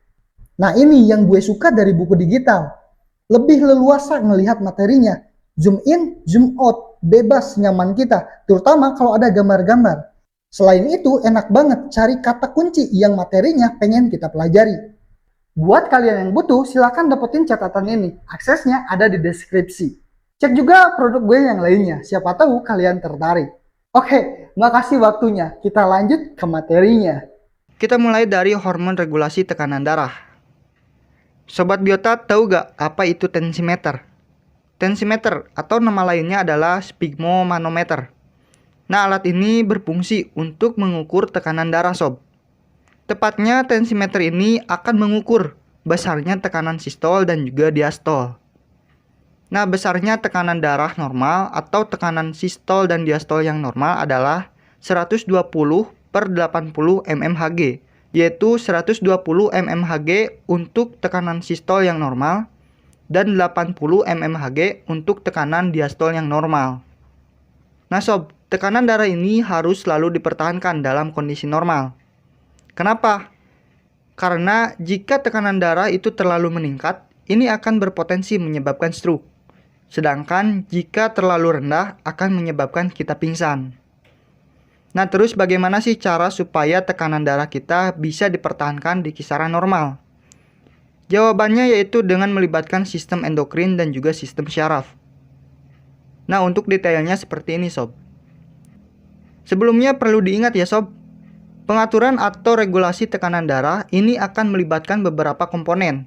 Nah, ini yang gue suka dari buku digital. Lebih leluasa ngelihat materinya. Zoom in, zoom out, bebas nyaman kita, terutama kalau ada gambar-gambar. Selain itu, enak banget cari kata kunci yang materinya pengen kita pelajari. Buat kalian yang butuh, silahkan dapetin catatan ini. Aksesnya ada di deskripsi. Cek juga produk gue yang lainnya, siapa tahu kalian tertarik. Oke, makasih waktunya. Kita lanjut ke materinya. Kita mulai dari hormon regulasi tekanan darah. Sobat biota tahu gak apa itu tensimeter? Tensimeter atau nama lainnya adalah sphygmomanometer. Nah, alat ini berfungsi untuk mengukur tekanan darah, sob. Tepatnya tensimeter ini akan mengukur besarnya tekanan sistol dan juga diastol. Nah, besarnya tekanan darah normal atau tekanan sistol dan diastol yang normal adalah 120 per 80 mmHg, yaitu 120 mmHg untuk tekanan sistol yang normal dan 80 mmHg untuk tekanan diastol yang normal. Nah sob, tekanan darah ini harus selalu dipertahankan dalam kondisi normal. Kenapa? Karena jika tekanan darah itu terlalu meningkat, ini akan berpotensi menyebabkan stroke. Sedangkan jika terlalu rendah akan menyebabkan kita pingsan. Nah, terus bagaimana sih cara supaya tekanan darah kita bisa dipertahankan di kisaran normal? Jawabannya yaitu dengan melibatkan sistem endokrin dan juga sistem syaraf. Nah, untuk detailnya seperti ini, sob. Sebelumnya perlu diingat ya, sob. Pengaturan atau regulasi tekanan darah ini akan melibatkan beberapa komponen.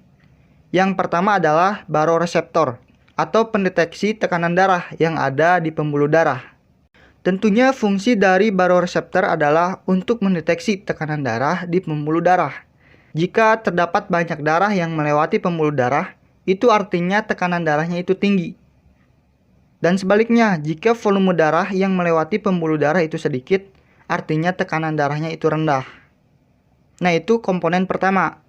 Yang pertama adalah baroreseptor atau pendeteksi tekanan darah yang ada di pembuluh darah. Tentunya fungsi dari baroreseptor adalah untuk mendeteksi tekanan darah di pembuluh darah. Jika terdapat banyak darah yang melewati pembuluh darah, itu artinya tekanan darahnya itu tinggi. Dan sebaliknya, jika volume darah yang melewati pembuluh darah itu sedikit, artinya tekanan darahnya itu rendah. Nah, itu komponen pertama.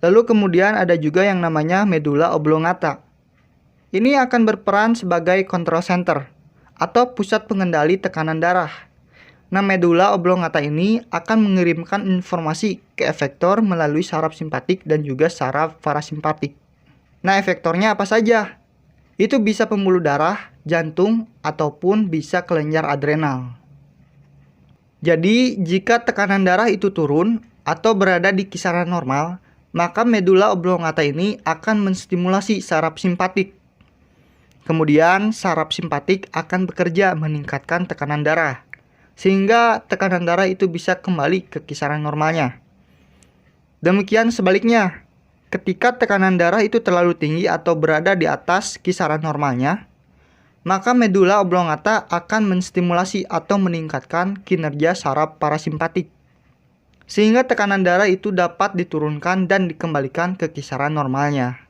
Lalu kemudian ada juga yang namanya medula oblongata. Ini akan berperan sebagai control center atau pusat pengendali tekanan darah. Nah, medula oblongata ini akan mengirimkan informasi ke efektor melalui saraf simpatik dan juga saraf parasimpatik. Nah, efektornya apa saja? Itu bisa pembuluh darah, jantung, ataupun bisa kelenjar adrenal. Jadi, jika tekanan darah itu turun atau berada di kisaran normal, maka medula oblongata ini akan menstimulasi saraf simpatik. Kemudian, saraf simpatik akan bekerja meningkatkan tekanan darah, sehingga tekanan darah itu bisa kembali ke kisaran normalnya. Demikian sebaliknya, ketika tekanan darah itu terlalu tinggi atau berada di atas kisaran normalnya, maka medula oblongata akan menstimulasi atau meningkatkan kinerja saraf parasimpatik, sehingga tekanan darah itu dapat diturunkan dan dikembalikan ke kisaran normalnya.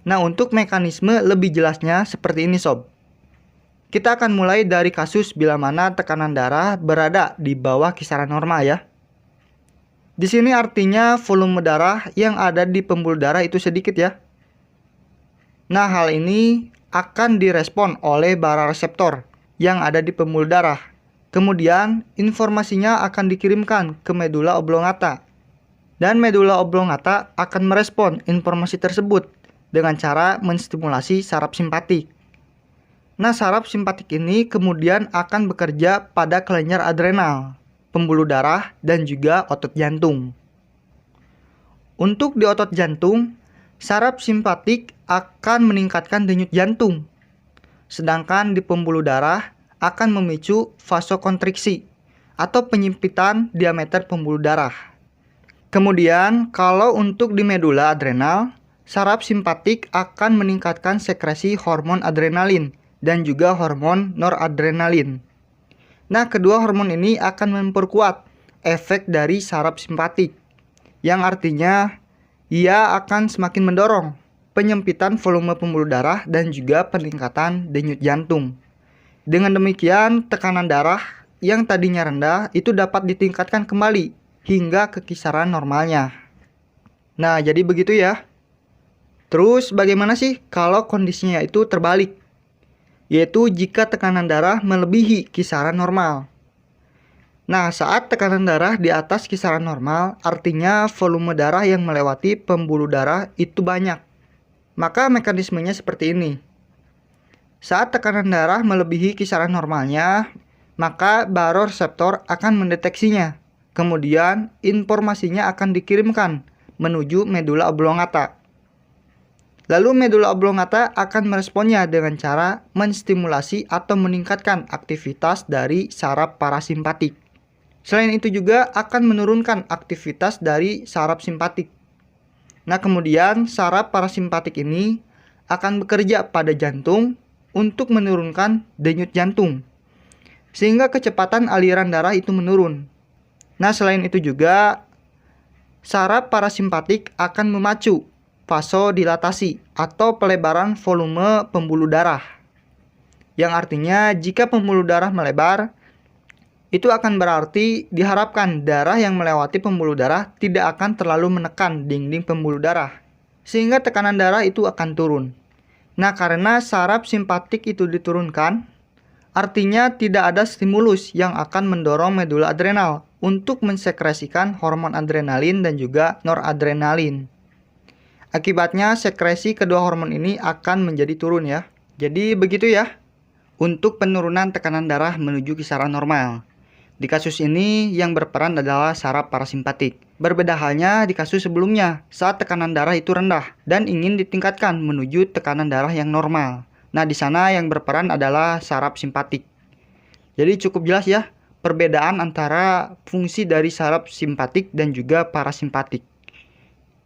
Nah, untuk mekanisme lebih jelasnya seperti ini, sob. Kita akan mulai dari kasus bila mana tekanan darah berada di bawah kisaran normal ya. Di sini artinya volume darah yang ada di pembuluh darah itu sedikit ya. Nah, hal ini akan direspon oleh baroreseptor yang ada di pembuluh darah. Kemudian, informasinya akan dikirimkan ke medula oblongata. Dan medula oblongata akan merespon informasi tersebut dengan cara menstimulasi saraf simpatik. Nah, saraf simpatik ini kemudian akan bekerja pada kelenjar adrenal, pembuluh darah, dan juga otot jantung. Untuk di otot jantung, saraf simpatik akan meningkatkan denyut jantung. sedangkan di pembuluh darah akan memicu vasokonstriksi atau penyempitan diameter pembuluh darah. Kemudian, kalau untuk di medula adrenal, saraf simpatik akan meningkatkan sekresi hormon adrenalin dan juga hormon noradrenalin. Nah, kedua hormon ini akan memperkuat efek dari saraf simpatik, yang artinya ia akan semakin mendorong penyempitan volume pembuluh darah dan juga peningkatan denyut jantung. Dengan demikian, tekanan darah yang tadinya rendah itu dapat ditingkatkan kembali hingga ke kisaran normalnya. Nah, jadi begitu ya. Terus bagaimana sih kalau kondisinya itu terbalik? Yaitu jika tekanan darah melebihi kisaran normal. Nah, saat tekanan darah di atas kisaran normal, artinya volume darah yang melewati pembuluh darah itu banyak. Maka mekanismenya seperti ini. Saat tekanan darah melebihi kisaran normalnya, maka baroreseptor akan mendeteksinya. Kemudian, informasinya akan dikirimkan menuju medula oblongata. Lalu medula oblongata akan meresponnya dengan cara menstimulasi atau meningkatkan aktivitas dari saraf parasimpatik. Selain itu juga akan menurunkan aktivitas dari saraf simpatik. Nah, kemudian saraf parasimpatik ini akan bekerja pada jantung untuk menurunkan denyut jantung, sehingga kecepatan aliran darah itu menurun. Nah, selain itu juga saraf parasimpatik akan memacu vasodilatasi atau pelebaran volume pembuluh darah. Yang artinya jika pembuluh darah melebar, itu akan berarti diharapkan darah yang melewati pembuluh darah tidak akan terlalu menekan dinding pembuluh darah, sehingga tekanan darah itu akan turun. Nah, karena saraf simpatik itu diturunkan, artinya tidak ada stimulus yang akan mendorong medula adrenal untuk mensekresikan hormon adrenalin dan juga noradrenalin. Akibatnya sekresi kedua hormon ini akan menjadi turun ya. Jadi begitu ya untuk penurunan tekanan darah menuju kisaran normal. Di kasus ini yang berperan adalah saraf parasimpatik. Berbeda halnya di kasus sebelumnya saat tekanan darah itu rendah dan ingin ditingkatkan menuju tekanan darah yang normal. Nah, di sana yang berperan adalah saraf simpatik. Jadi cukup jelas ya perbedaan antara fungsi dari saraf simpatik dan juga parasimpatik.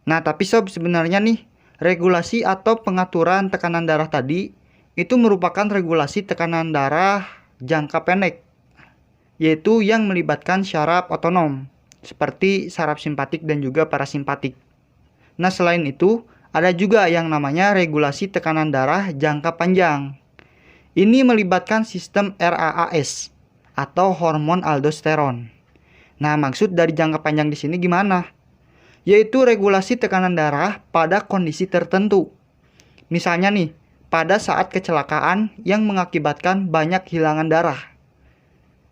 Nah, tapi sob, sebenarnya nih, regulasi atau pengaturan tekanan darah tadi itu merupakan regulasi tekanan darah jangka pendek, yaitu yang melibatkan syaraf otonom, seperti saraf simpatik dan juga parasimpatik. Nah, selain itu, ada juga yang namanya regulasi tekanan darah jangka panjang. Ini melibatkan sistem RAAS, atau hormon aldosteron. Nah, maksud dari jangka panjang di sini gimana? Yaitu regulasi tekanan darah pada kondisi tertentu. Misalnya nih, pada saat kecelakaan yang mengakibatkan banyak hilangan darah.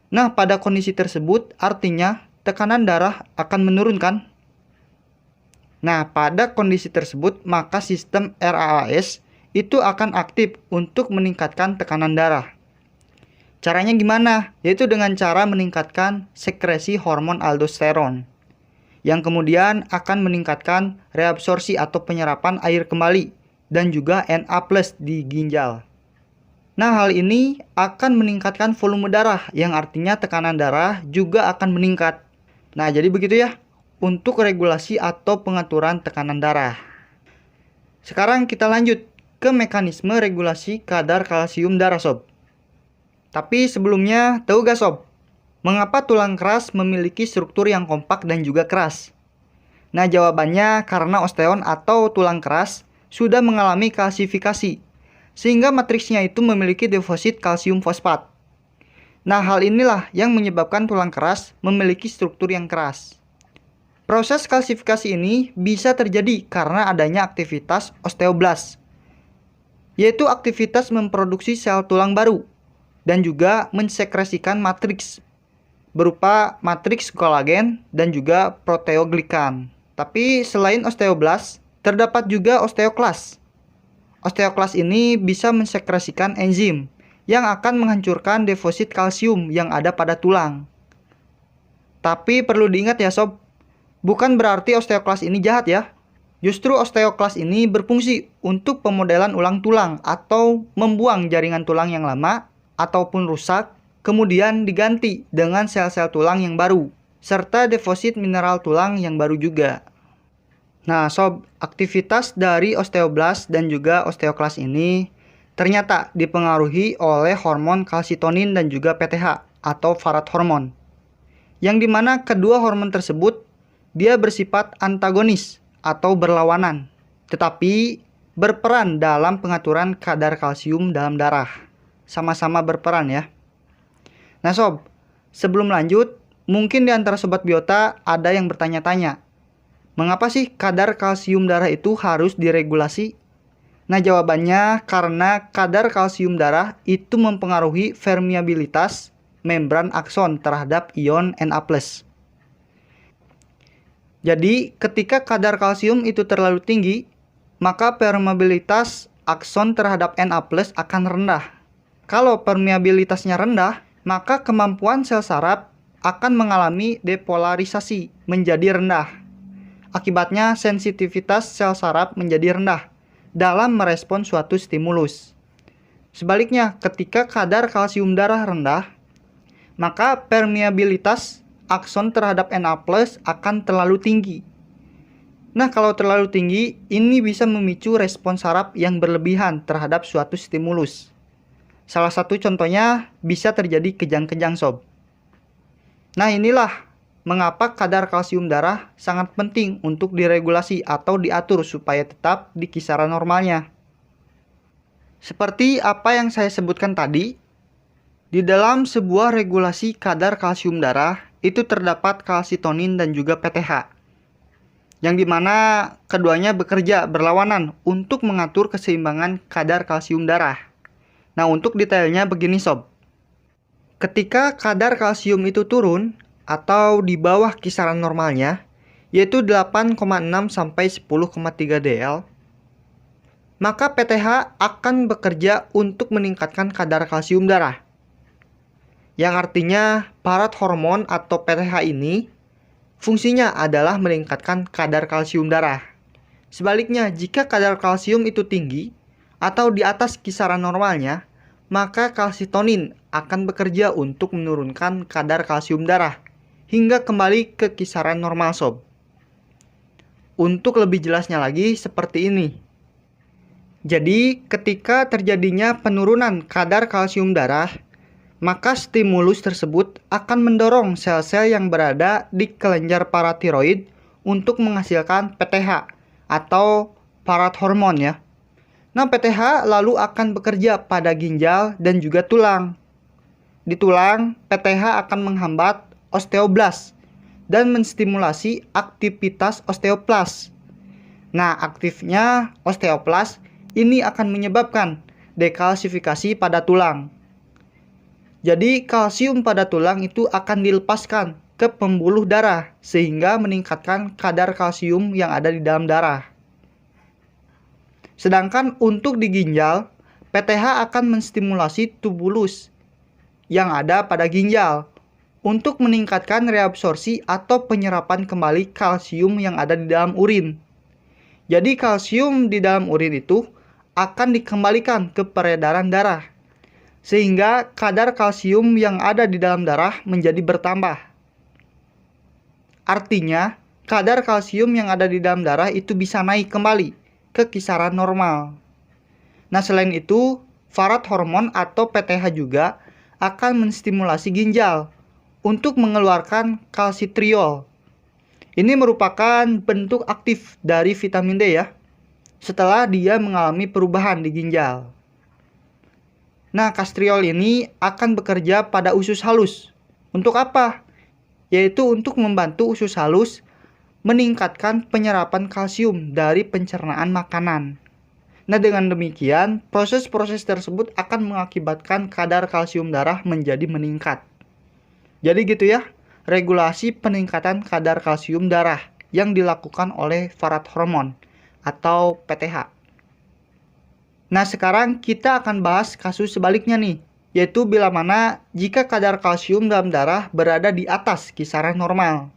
Nah, pada kondisi tersebut artinya tekanan darah akan menurun kan? Nah, pada kondisi tersebut maka sistem RAAS itu akan aktif untuk meningkatkan tekanan darah. Caranya gimana? Yaitu dengan cara meningkatkan sekresi hormon aldosteron, yang kemudian akan meningkatkan reabsorpsi atau penyerapan air kembali dan juga Na+ di ginjal. Nah, hal ini akan meningkatkan volume darah yang artinya tekanan darah juga akan meningkat. Nah, jadi begitu ya untuk regulasi atau pengaturan tekanan darah. Sekarang kita lanjut ke mekanisme regulasi kadar kalsium darah sob. Tapi sebelumnya, tahu gak sob, mengapa tulang keras memiliki struktur yang kompak dan juga keras? Nah, jawabannya karena osteon atau tulang keras sudah mengalami kalsifikasi, sehingga matriksnya itu memiliki deposit kalsium fosfat. Nah, hal inilah yang menyebabkan tulang keras memiliki struktur yang keras. Proses kalsifikasi ini bisa terjadi karena adanya aktivitas osteoblas, yaitu aktivitas memproduksi sel tulang baru dan juga mensekresikan matriks berupa matriks kolagen dan juga proteoglikan. Tapi selain osteoblas, terdapat juga osteoklas. Osteoklas ini bisa mensekresikan enzim yang akan menghancurkan deposit kalsium yang ada pada tulang. Tapi perlu diingat ya sob, bukan berarti osteoklas ini jahat ya. Justru osteoklas ini berfungsi untuk pemodelan ulang tulang atau membuang jaringan tulang yang lama ataupun rusak, kemudian diganti dengan sel-sel tulang yang baru, serta deposit mineral tulang yang baru juga. Nah, sob, aktivitas dari osteoblast dan juga osteoklas ini ternyata dipengaruhi oleh hormon kalsitonin dan juga PTH atau Farad hormon. Yang dimana kedua hormon tersebut dia bersifat antagonis atau berlawanan, tetapi berperan dalam pengaturan kadar kalsium dalam darah. Sama-sama berperan ya. Nah sob, sebelum lanjut, mungkin di antara sobat biota ada yang bertanya-tanya, mengapa sih kadar kalsium darah itu harus diregulasi? Nah jawabannya karena kadar kalsium darah itu mempengaruhi permeabilitas membran akson terhadap ion Na+. Jadi ketika kadar kalsium itu terlalu tinggi, maka permeabilitas akson terhadap Na+ akan rendah. Kalau permeabilitasnya rendah, maka kemampuan sel saraf akan mengalami depolarisasi menjadi rendah. Akibatnya sensitivitas sel saraf menjadi rendah dalam merespon suatu stimulus. Sebaliknya, ketika kadar kalsium darah rendah, maka permeabilitas akson terhadap Na+ akan terlalu tinggi. Nah, kalau terlalu tinggi, ini bisa memicu respon saraf yang berlebihan terhadap suatu stimulus. Salah satu contohnya bisa terjadi kejang-kejang sob. Nah, inilah mengapa kadar kalsium darah sangat penting untuk diregulasi atau diatur supaya tetap di kisaran normalnya. Seperti apa yang saya sebutkan tadi, di dalam sebuah regulasi kadar kalsium darah itu terdapat kalsitonin dan juga PTH, yang dimana keduanya bekerja berlawanan untuk mengatur keseimbangan kadar kalsium darah. Nah, untuk detailnya begini sob. Ketika kadar kalsium itu turun atau di bawah kisaran normalnya, yaitu 8,6 sampai 10,3 dl, maka PTH akan bekerja untuk meningkatkan kadar kalsium darah. Yang artinya Farad hormon atau PTH ini fungsinya adalah meningkatkan kadar kalsium darah. Sebaliknya, jika kadar kalsium itu tinggi atau di atas kisaran normalnya, maka kalsitonin akan bekerja untuk menurunkan kadar kalsium darah hingga kembali ke kisaran normal sob. Untuk lebih jelasnya lagi seperti ini. Jadi, ketika terjadinya penurunan kadar kalsium darah, maka stimulus tersebut akan mendorong sel-sel yang berada di kelenjar paratiroid untuk menghasilkan PTH atau Farad hormon ya. Nah, PTH lalu akan bekerja pada ginjal dan juga tulang. Di tulang, PTH akan menghambat osteoblast dan menstimulasi aktivitas osteoplas. Nah, aktifnya osteoplas ini akan menyebabkan dekalsifikasi pada tulang. Jadi kalsium pada tulang itu akan dilepaskan ke pembuluh darah sehingga meningkatkan kadar kalsium yang ada di dalam darah. Sedangkan untuk di ginjal, PTH akan menstimulasi tubulus yang ada pada ginjal untuk meningkatkan reabsorpsi atau penyerapan kembali kalsium yang ada di dalam urin. Jadi kalsium di dalam urin itu akan dikembalikan ke peredaran darah, sehingga kadar kalsium yang ada di dalam darah menjadi bertambah. Artinya, kadar kalsium yang ada di dalam darah itu bisa naik kembali ke kisaran normal. Nah, selain itu, Farad hormon atau PTH juga akan menstimulasi ginjal untuk mengeluarkan kalsitriol. Ini merupakan bentuk aktif dari vitamin D ya, setelah dia mengalami perubahan di ginjal. Nah, kastriol ini akan bekerja pada usus halus. Untuk apa? Yaitu untuk membantu usus halus meningkatkan penyerapan kalsium dari pencernaan makanan. Nah, dengan demikian, proses-proses tersebut akan mengakibatkan kadar kalsium darah menjadi meningkat. Jadi gitu ya, regulasi peningkatan kadar kalsium darah yang dilakukan oleh Farad hormon atau PTH. Nah, sekarang kita akan bahas kasus sebaliknya nih, yaitu bila mana jika kadar kalsium dalam darah berada di atas kisaran normal.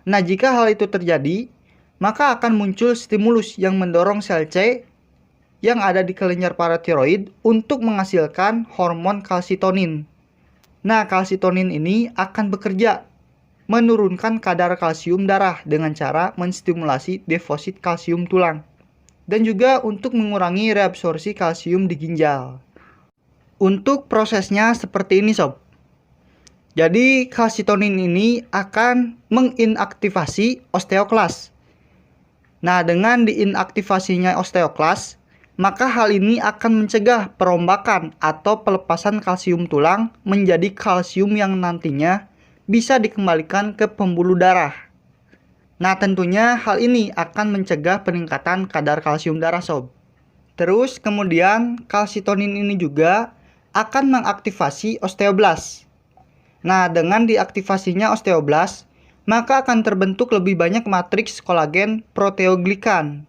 Nah, jika hal itu terjadi, maka akan muncul stimulus yang mendorong sel C yang ada di kelenjar paratiroid untuk menghasilkan hormon kalsitonin. Nah, kalsitonin ini akan bekerja menurunkan kadar kalsium darah dengan cara menstimulasi deposit kalsium tulang dan juga untuk mengurangi reabsorpsi kalsium di ginjal. Untuk prosesnya seperti ini sob. Jadi kalsitonin ini akan menginaktivasi osteoklas. Nah, dengan diinaktivasinya osteoklas, maka hal ini akan mencegah perombakan atau pelepasan kalsium tulang menjadi kalsium yang nantinya bisa dikembalikan ke pembuluh darah. Nah, tentunya hal ini akan mencegah peningkatan kadar kalsium darah sob. Terus kemudian kalsitonin ini juga akan mengaktifasi osteoblas. Nah, dengan diaktifasinya osteoblas, maka akan terbentuk lebih banyak matriks kolagen proteoglikan.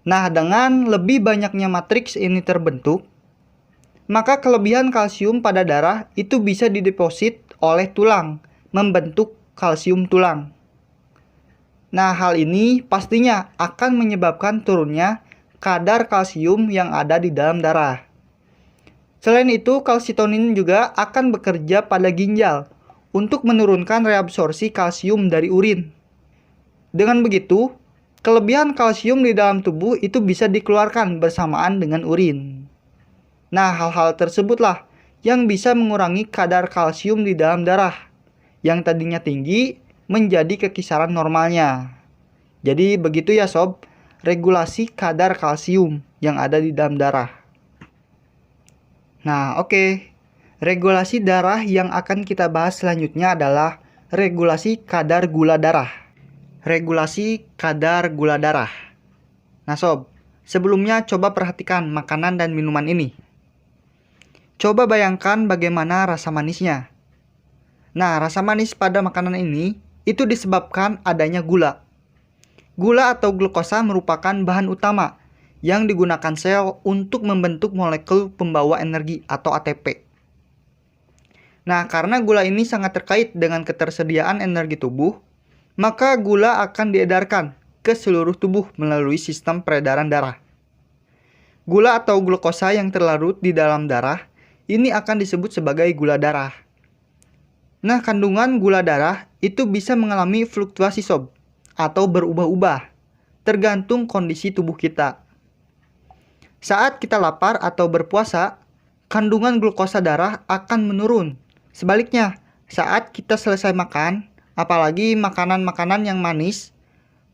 Nah, dengan lebih banyaknya matriks ini terbentuk, maka kelebihan kalsium pada darah itu bisa dideposit oleh tulang, membentuk kalsium tulang. Nah, hal ini pastinya akan menyebabkan turunnya kadar kalsium yang ada di dalam darah. Selain itu, kalsitonin juga akan bekerja pada ginjal untuk menurunkan reabsorpsi kalsium dari urin. Dengan begitu, kelebihan kalsium di dalam tubuh itu bisa dikeluarkan bersamaan dengan urin. Nah, hal-hal tersebutlah yang bisa mengurangi kadar kalsium di dalam darah yang tadinya tinggi menjadi ke kisaran normalnya. Jadi begitu ya sob, regulasi kadar kalsium yang ada di dalam darah. Nah, oke. Regulasi darah yang akan kita bahas selanjutnya adalah regulasi kadar gula darah. Regulasi kadar gula darah. Nah sob, sebelumnya coba perhatikan makanan dan minuman ini. Coba bayangkan bagaimana rasa manisnya. Nah, rasa manis pada makanan ini itu disebabkan adanya gula. Gula atau glukosa merupakan bahan utama yang digunakan sel untuk membentuk molekul pembawa energi atau ATP. Nah, karena gula ini sangat terkait dengan ketersediaan energi tubuh, maka gula akan diedarkan ke seluruh tubuh melalui sistem peredaran darah. Gula atau glukosa yang terlarut di dalam darah ini akan disebut sebagai gula darah. Nah, kandungan gula darah itu bisa mengalami fluktuasi sob atau berubah-ubah tergantung kondisi tubuh kita. Saat kita lapar atau berpuasa, kandungan glukosa darah akan menurun. Sebaliknya, saat kita selesai makan, apalagi makanan-makanan yang manis,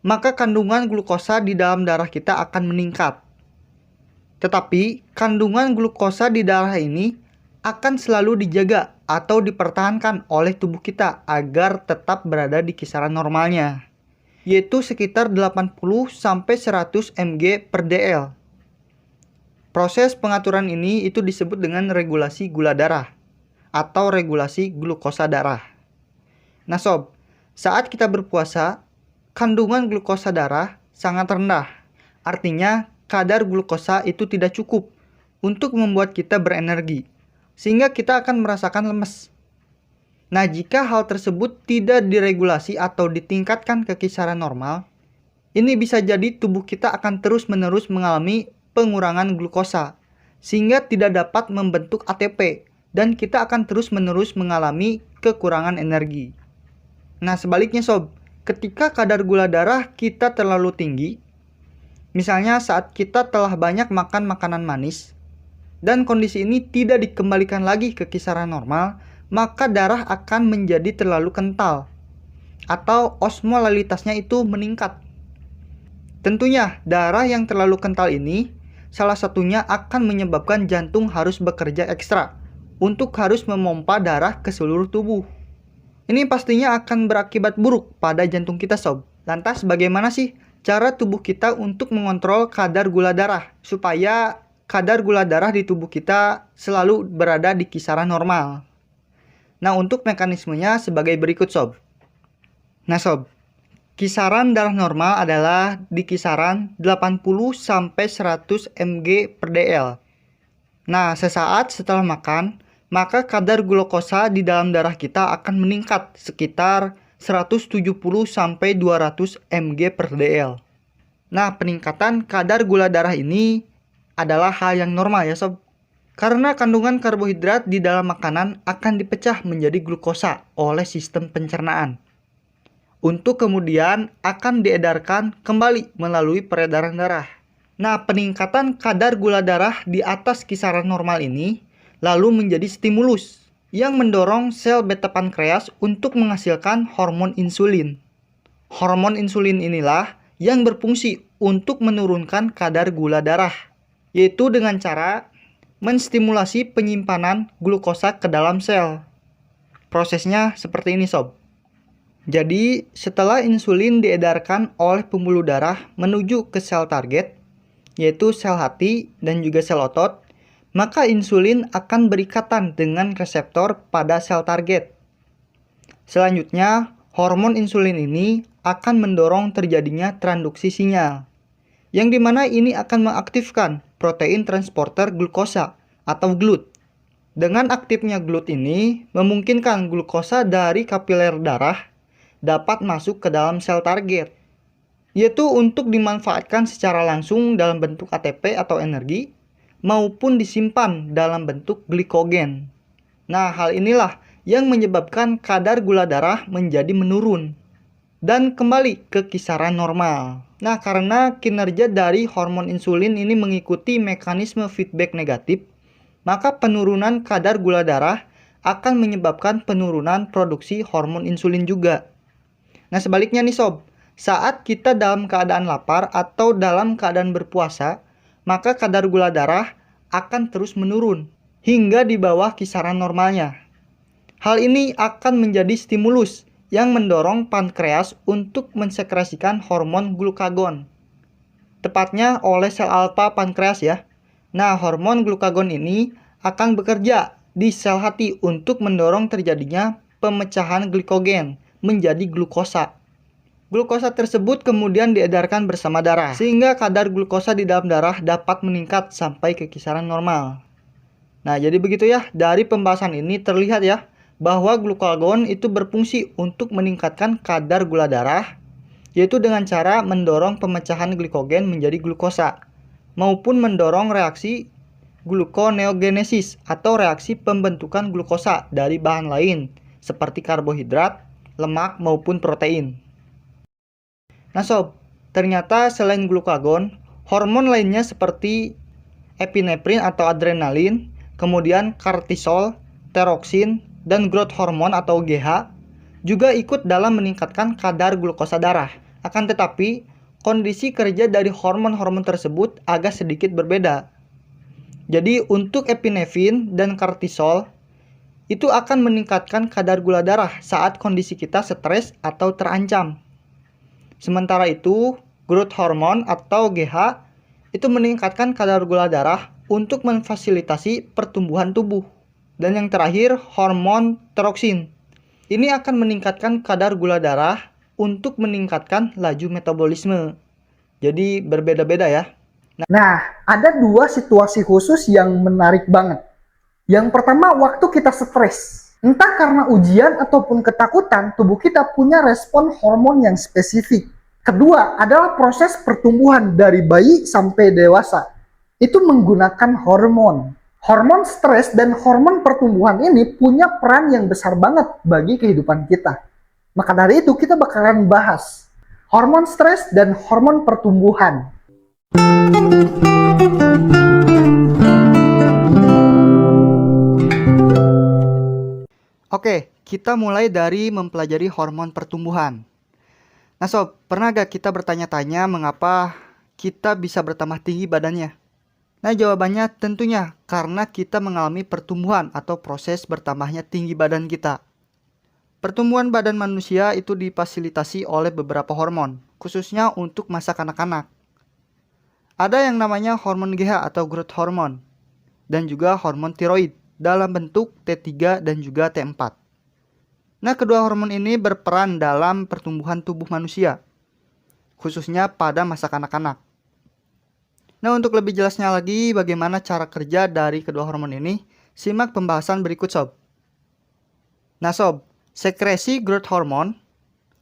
maka kandungan glukosa di dalam darah kita akan meningkat. Tetapi, kandungan glukosa di darah ini akan selalu dijaga atau dipertahankan oleh tubuh kita agar tetap berada di kisaran normalnya, yaitu sekitar 80-100 mg per dl. Proses pengaturan ini itu disebut dengan regulasi gula darah atau regulasi glukosa darah. Nah sob, saat kita berpuasa, kandungan glukosa darah sangat rendah. Artinya, kadar glukosa itu tidak cukup untuk membuat kita berenergi, sehingga kita akan merasakan lemes. Nah, jika hal tersebut tidak diregulasi atau ditingkatkan ke kisaran normal, ini bisa jadi tubuh kita akan terus-menerus mengalami pengurangan glukosa, sehingga tidak dapat membentuk ATP, dan kita akan terus-menerus mengalami kekurangan energi. Nah, sebaliknya sob, ketika kadar gula darah kita terlalu tinggi, misalnya saat kita telah banyak makan makanan manis, dan kondisi ini tidak dikembalikan lagi ke kisaran normal, maka darah akan menjadi terlalu kental, atau osmolalitasnya itu meningkat. Tentunya, darah yang terlalu kental ini, salah satunya akan menyebabkan jantung harus bekerja ekstra, untuk harus memompa darah ke seluruh tubuh. Ini pastinya akan berakibat buruk pada jantung kita sob. Lantas bagaimana sih cara tubuh kita untuk mengontrol kadar gula darah supaya kadar gula darah di tubuh kita selalu berada di kisaran normal? Nah, untuk mekanismenya sebagai berikut sob. Nah sob, kisaran darah normal adalah di kisaran 80-100 mg per dl. Nah, sesaat setelah makan, maka kadar glukosa di dalam darah kita akan meningkat sekitar 170 sampai 200 mg per dl. Nah, peningkatan kadar gula darah ini adalah hal yang normal ya sob. Karena kandungan karbohidrat di dalam makanan akan dipecah menjadi glukosa oleh sistem pencernaan. Untuk kemudian akan diedarkan kembali melalui peredaran darah. Nah, peningkatan kadar gula darah di atas kisaran normal ini lalu menjadi stimulus yang mendorong sel beta pankreas untuk menghasilkan hormon insulin. Hormon insulin inilah yang berfungsi untuk menurunkan kadar gula darah, yaitu dengan cara menstimulasi penyimpanan glukosa ke dalam sel. Prosesnya seperti ini sob. Jadi, setelah insulin diedarkan oleh pembuluh darah menuju ke sel target, yaitu sel hati dan juga sel otot, maka insulin akan berikatan dengan reseptor pada sel target. Selanjutnya, hormon insulin ini akan mendorong terjadinya transduksi sinyal, yang dimana ini akan mengaktifkan protein transporter glukosa atau GLUT. Dengan aktifnya GLUT ini, memungkinkan glukosa dari kapiler darah dapat masuk ke dalam sel target, yaitu untuk dimanfaatkan secara langsung dalam bentuk ATP atau energi, maupun disimpan dalam bentuk glikogen. Nah, hal inilah yang menyebabkan kadar gula darah menjadi menurun dan kembali ke kisaran normal. Nah, karena kinerja dari hormon insulin ini mengikuti mekanisme feedback negatif, maka penurunan kadar gula darah akan menyebabkan penurunan produksi hormon insulin juga. Nah, sebaliknya nih sob, saat kita dalam keadaan lapar atau dalam keadaan berpuasa, maka kadar gula darah akan terus menurun hingga di bawah kisaran normalnya. Hal ini akan menjadi stimulus yang mendorong pankreas untuk mensekresikan hormon glukagon, tepatnya oleh sel alfa pankreas ya. Nah, hormon glukagon ini akan bekerja di sel hati untuk mendorong terjadinya pemecahan glikogen menjadi glukosa. Glukosa tersebut kemudian diedarkan bersama darah, sehingga kadar glukosa di dalam darah dapat meningkat sampai ke kisaran normal. Nah, jadi begitu ya, dari pembahasan ini terlihat ya, bahwa glukagon itu berfungsi untuk meningkatkan kadar gula darah, yaitu dengan cara mendorong pemecahan glikogen menjadi glukosa, maupun mendorong reaksi gluconeogenesis atau reaksi pembentukan glukosa dari bahan lain, seperti karbohidrat, lemak, maupun protein. Nah sob, ternyata selain glukagon, hormon lainnya seperti epinefrin atau adrenalin, kemudian kortisol, tiroksin, dan growth hormone atau GH juga ikut dalam meningkatkan kadar glukosa darah. Akan tetapi, kondisi kerja dari hormon-hormon tersebut agak sedikit berbeda. Jadi untuk epinefrin dan kortisol itu akan meningkatkan kadar gula darah saat kondisi kita stres atau terancam. Sementara itu, growth hormone atau GH itu meningkatkan kadar gula darah untuk memfasilitasi pertumbuhan tubuh. Dan yang terakhir, hormon tiroksin. Ini akan meningkatkan kadar gula darah untuk meningkatkan laju metabolisme. Jadi berbeda-beda ya. Nah, ada dua situasi khusus yang menarik banget. Yang pertama, waktu kita stres. Entah karena ujian ataupun ketakutan, tubuh kita punya respon hormon yang spesifik. Kedua, adalah proses pertumbuhan dari bayi sampai dewasa. Itu menggunakan hormon. Hormon stres dan hormon pertumbuhan ini punya peran yang besar banget bagi kehidupan kita. Maka dari itu, kita bakalan bahas hormon stres dan hormon pertumbuhan. Oke, kita mulai dari mempelajari hormon pertumbuhan. Nah sob, pernah gak kita bertanya-tanya mengapa kita bisa bertambah tinggi badannya? Nah jawabannya tentunya karena kita mengalami pertumbuhan atau proses bertambahnya tinggi badan kita. Pertumbuhan badan manusia itu difasilitasi oleh beberapa hormon, khususnya untuk masa kanak-kanak. Ada yang namanya hormon GH atau growth hormone, dan juga hormon tiroid dalam bentuk T3 dan juga T4. Nah, kedua hormon ini berperan dalam pertumbuhan tubuh manusia, khususnya pada masa kanak-kanak. Nah, untuk lebih jelasnya lagi bagaimana cara kerja dari kedua hormon ini, simak pembahasan berikut sob. Nah sob, sekresi growth hormone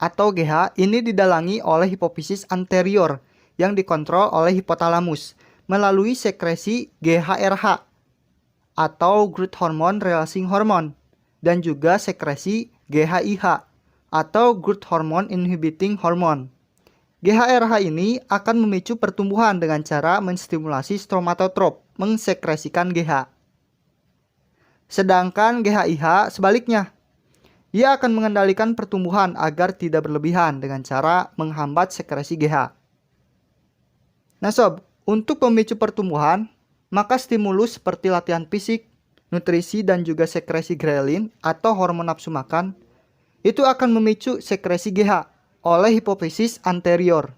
atau GH ini didalangi oleh hipofisis anterior yang dikontrol oleh hipotalamus melalui sekresi GHRH atau growth hormone releasing hormone dan juga sekresi GHIH atau growth hormone inhibiting hormone. GHRH ini akan memicu pertumbuhan dengan cara menstimulasi stromatotrop mensekresikan GH. Sedangkan GHIH sebaliknya, ia akan mengendalikan pertumbuhan agar tidak berlebihan dengan cara menghambat sekresi GH. Nah sob, untuk pemicu pertumbuhan, maka stimulus seperti latihan fisik, nutrisi dan juga sekresi grelin atau hormon nafsu makan, itu akan memicu sekresi GH oleh hipofisis anterior.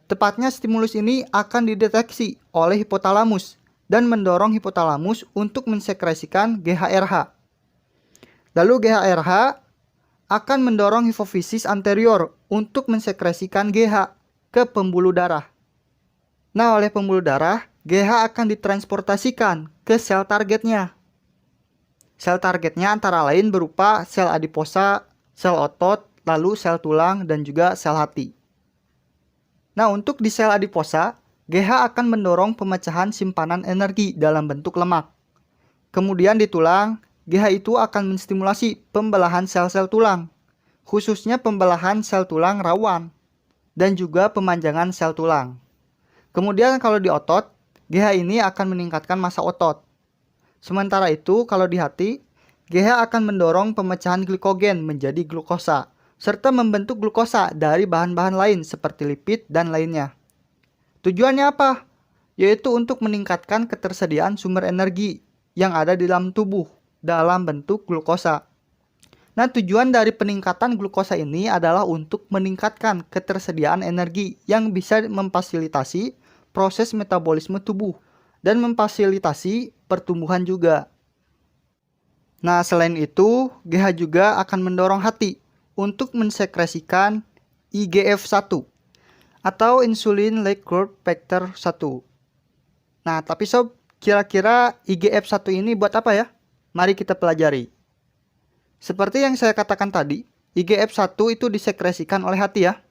Tepatnya stimulus ini akan dideteksi oleh hipotalamus dan mendorong hipotalamus untuk mensekresikan GHRH. Lalu GHRH akan mendorong hipofisis anterior untuk mensekresikan GH ke pembuluh darah. Nah, oleh pembuluh darah, GH akan ditransportasikan ke sel targetnya. Sel targetnya antara lain berupa sel adiposa, sel otot, lalu sel tulang, dan juga sel hati. Nah, untuk di sel adiposa, GH akan mendorong pemecahan simpanan energi dalam bentuk lemak. Kemudian di tulang, GH itu akan menstimulasi pembelahan sel-sel tulang, khususnya pembelahan sel tulang rawan, dan juga pemanjangan sel tulang. Kemudian kalau di otot, GH ini akan meningkatkan massa otot. Sementara itu, kalau di hati, GH akan mendorong pemecahan glikogen menjadi glukosa, serta membentuk glukosa dari bahan-bahan lain seperti lipid dan lainnya. Tujuannya apa? Yaitu untuk meningkatkan ketersediaan sumber energi yang ada di dalam tubuh dalam bentuk glukosa. Nah, tujuan dari peningkatan glukosa ini adalah untuk meningkatkan ketersediaan energi yang bisa memfasilitasi proses metabolisme tubuh dan memfasilitasi pertumbuhan juga. Nah, selain itu, GH juga akan mendorong hati untuk mensekresikan IGF-1 atau insulin like growth factor 1. Nah, tapi sob, kira-kira IGF-1 ini buat apa ya? Mari kita pelajari. Seperti yang saya katakan tadi, IGF-1 itu disekresikan oleh hati ya,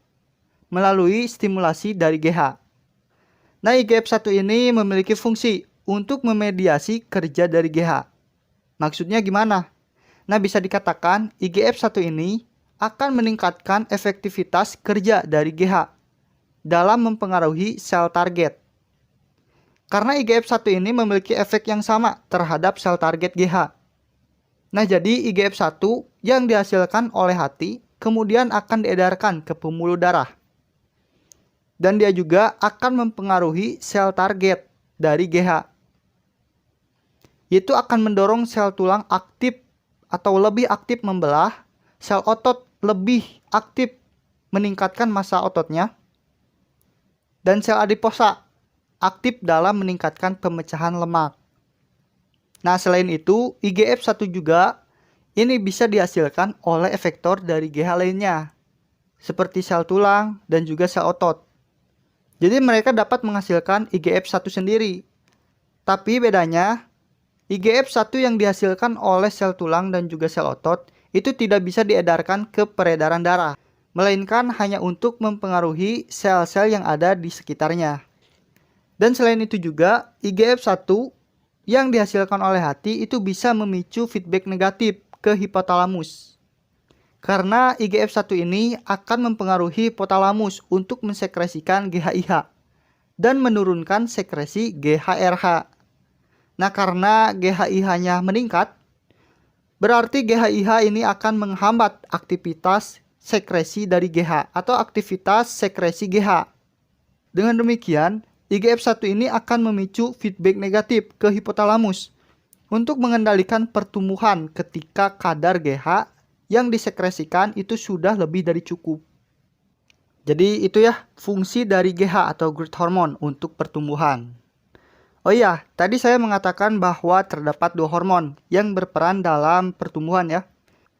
melalui stimulasi dari GH. Nah, IGF-1 ini memiliki fungsi untuk memediasi kerja dari GH. Maksudnya gimana? Nah, bisa dikatakan IGF-1 ini akan meningkatkan efektivitas kerja dari GH dalam mempengaruhi sel target. Karena IGF-1 ini memiliki efek yang sama terhadap sel target GH. Nah, jadi IGF-1 yang dihasilkan oleh hati kemudian akan diedarkan ke pembuluh darah. Dan dia juga akan mempengaruhi sel target dari GH. Yaitu akan mendorong sel tulang aktif atau lebih aktif membelah, sel otot lebih aktif meningkatkan massa ototnya, dan sel adiposa aktif dalam meningkatkan pemecahan lemak. Nah, selain itu, IGF-1 juga ini bisa dihasilkan oleh efektor dari GH lainnya, seperti sel tulang dan juga sel otot. Jadi mereka dapat menghasilkan IGF-1 sendiri. Tapi bedanya, IGF-1 yang dihasilkan oleh sel tulang dan juga sel otot itu tidak bisa diedarkan ke peredaran darah, melainkan hanya untuk mempengaruhi sel-sel yang ada di sekitarnya. Dan selain itu juga, IGF-1 yang dihasilkan oleh hati itu bisa memicu feedback negatif ke hipotalamus. Karena IGF-1 ini akan mempengaruhi hipotalamus untuk mensekresikan GHIH dan menurunkan sekresi GHRH. Nah, karena GHIH-nya meningkat, berarti GHIH ini akan menghambat aktivitas sekresi dari GH atau aktivitas sekresi GH. Dengan demikian, IGF-1 ini akan memicu feedback negatif ke hipotalamus untuk mengendalikan pertumbuhan ketika kadar GH yang disekresikan itu sudah lebih dari cukup. Jadi itu ya fungsi dari GH atau growth hormone untuk pertumbuhan. Oh iya, tadi saya mengatakan bahwa terdapat dua hormon yang berperan dalam pertumbuhan ya,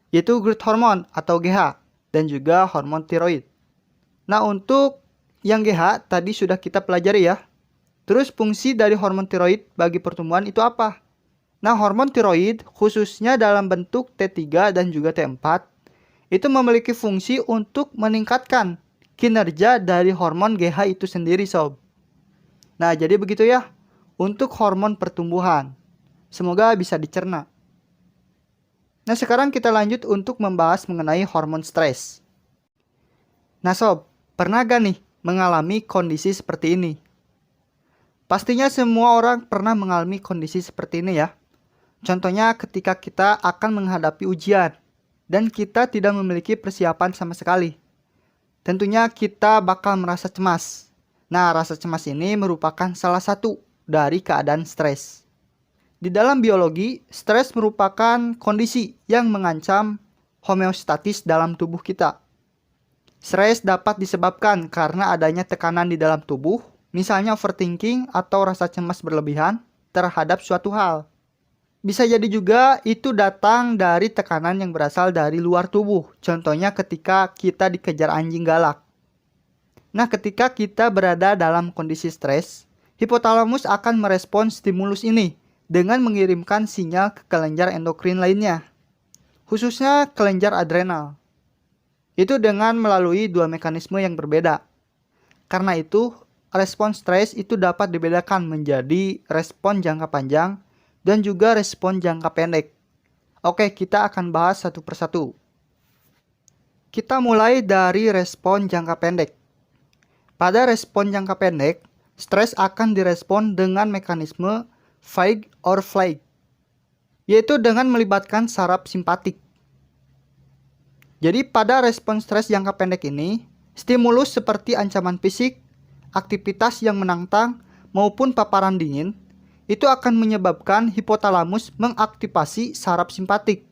yaitu growth hormone atau GH dan juga hormon tiroid. Nah, untuk yang GH tadi sudah kita pelajari ya. Terus fungsi dari hormon tiroid bagi pertumbuhan itu apa? Nah, hormon tiroid khususnya dalam bentuk T3 dan juga T4 itu memiliki fungsi untuk meningkatkan kinerja dari hormon GH itu sendiri, sob. Nah, jadi begitu ya untuk hormon pertumbuhan. Semoga bisa dicerna. Nah, sekarang kita lanjut untuk membahas mengenai hormon stres. Nah, sob, pernah gak nih mengalami kondisi seperti ini? Pastinya semua orang pernah mengalami kondisi seperti ini ya. Contohnya ketika kita akan menghadapi ujian dan kita tidak memiliki persiapan sama sekali. Tentunya kita bakal merasa cemas. Nah, rasa cemas ini merupakan salah satu dari keadaan stres. Di dalam biologi, stres merupakan kondisi yang mengancam homeostatis dalam tubuh kita. Stres dapat disebabkan karena adanya tekanan di dalam tubuh, misalnya overthinking atau rasa cemas berlebihan terhadap suatu hal. Bisa jadi juga itu datang dari tekanan yang berasal dari luar tubuh. Contohnya ketika kita dikejar anjing galak. Nah, ketika kita berada dalam kondisi stres, hipotalamus akan merespons stimulus ini dengan mengirimkan sinyal ke kelenjar endokrin lainnya, khususnya kelenjar adrenal. Itu dengan melalui dua mekanisme yang berbeda. Karena itu, respons stres itu dapat dibedakan menjadi respon jangka panjang dan juga respon jangka pendek. Oke, kita akan bahas satu persatu. Kita mulai dari respon jangka pendek. Pada respon jangka pendek, stres akan direspon dengan mekanisme fight or flight, yaitu dengan melibatkan saraf simpatik. Jadi pada respon stres jangka pendek ini, stimulus seperti ancaman fisik, aktivitas yang menantang, maupun paparan dingin itu akan menyebabkan hipotalamus mengaktifasi saraf simpatik.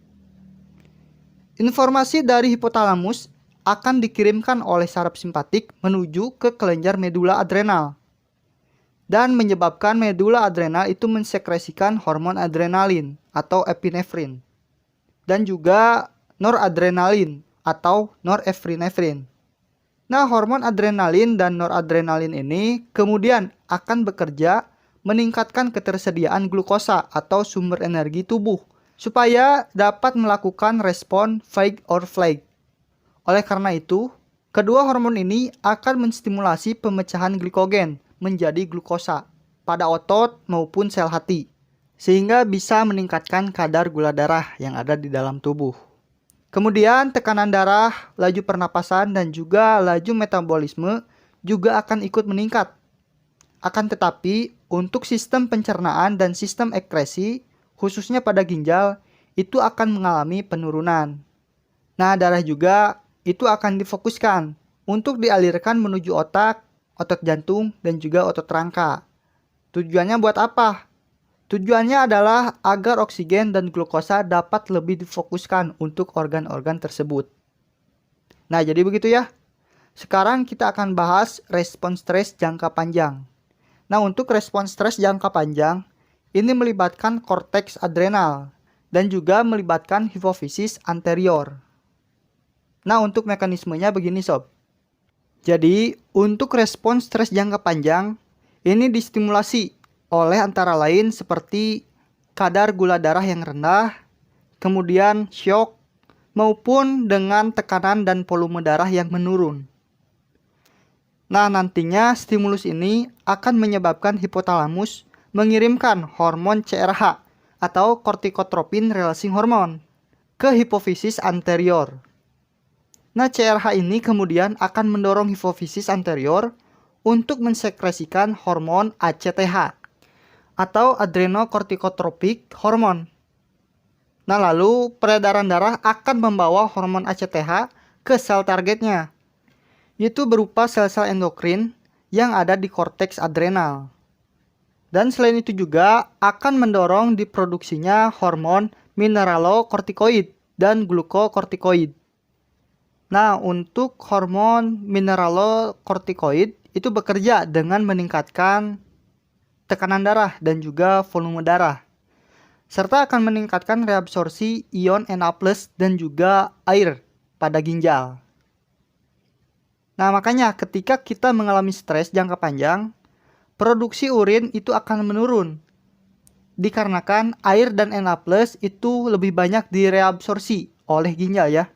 Informasi dari hipotalamus akan dikirimkan oleh saraf simpatik menuju ke kelenjar medula adrenal dan menyebabkan medula adrenal itu mensekresikan hormon adrenalin atau epinefrin dan juga noradrenalin atau norepinefrin. Nah, hormon adrenalin dan noradrenalin ini kemudian akan bekerja meningkatkan ketersediaan glukosa atau sumber energi tubuh supaya dapat melakukan respon fight or flight. Oleh karena itu, kedua hormon ini akan menstimulasi pemecahan glikogen menjadi glukosa pada otot maupun sel hati, sehingga bisa meningkatkan kadar gula darah yang ada di dalam tubuh. Kemudian tekanan darah, laju pernapasan, dan juga laju metabolisme juga akan ikut meningkat. Akan tetapi, untuk sistem pencernaan dan sistem ekskresi, khususnya pada ginjal, itu akan mengalami penurunan. Nah, darah juga itu akan difokuskan untuk dialirkan menuju otak, otot jantung, dan juga otot rangka. Tujuannya buat apa? Tujuannya adalah agar oksigen dan glukosa dapat lebih difokuskan untuk organ-organ tersebut. Nah, jadi begitu ya. Sekarang kita akan bahas respons stres jangka panjang. Nah, untuk respons stres jangka panjang, ini melibatkan korteks adrenal dan juga melibatkan hipofisis anterior. Nah, untuk mekanismenya begini sob. Jadi, untuk respons stres jangka panjang, ini distimulasi oleh antara lain seperti kadar gula darah yang rendah, kemudian syok, maupun dengan tekanan dan volume darah yang menurun. Nah, nantinya stimulus ini akan menyebabkan hipotalamus mengirimkan hormon CRH atau kortikotropin releasing hormone ke hipofisis anterior. Nah, CRH ini kemudian akan mendorong hipofisis anterior untuk mensekresikan hormon ACTH atau adrenocorticotropic hormone. Nah, lalu peredaran darah akan membawa hormon ACTH ke sel targetnya, yaitu berupa sel-sel endokrin yang ada di korteks adrenal. Dan selain itu juga akan mendorong diproduksinya hormon mineralokortikoid dan glukokortikoid. Nah, untuk hormon mineralokortikoid itu bekerja dengan meningkatkan tekanan darah dan juga volume darah, serta akan meningkatkan reabsorpsi ion Na+ dan juga air pada ginjal. Nah, makanya ketika kita mengalami stres jangka panjang, produksi urin itu akan menurun. Dikarenakan air dan Na+ itu lebih banyak direabsorpsi oleh ginjal ya.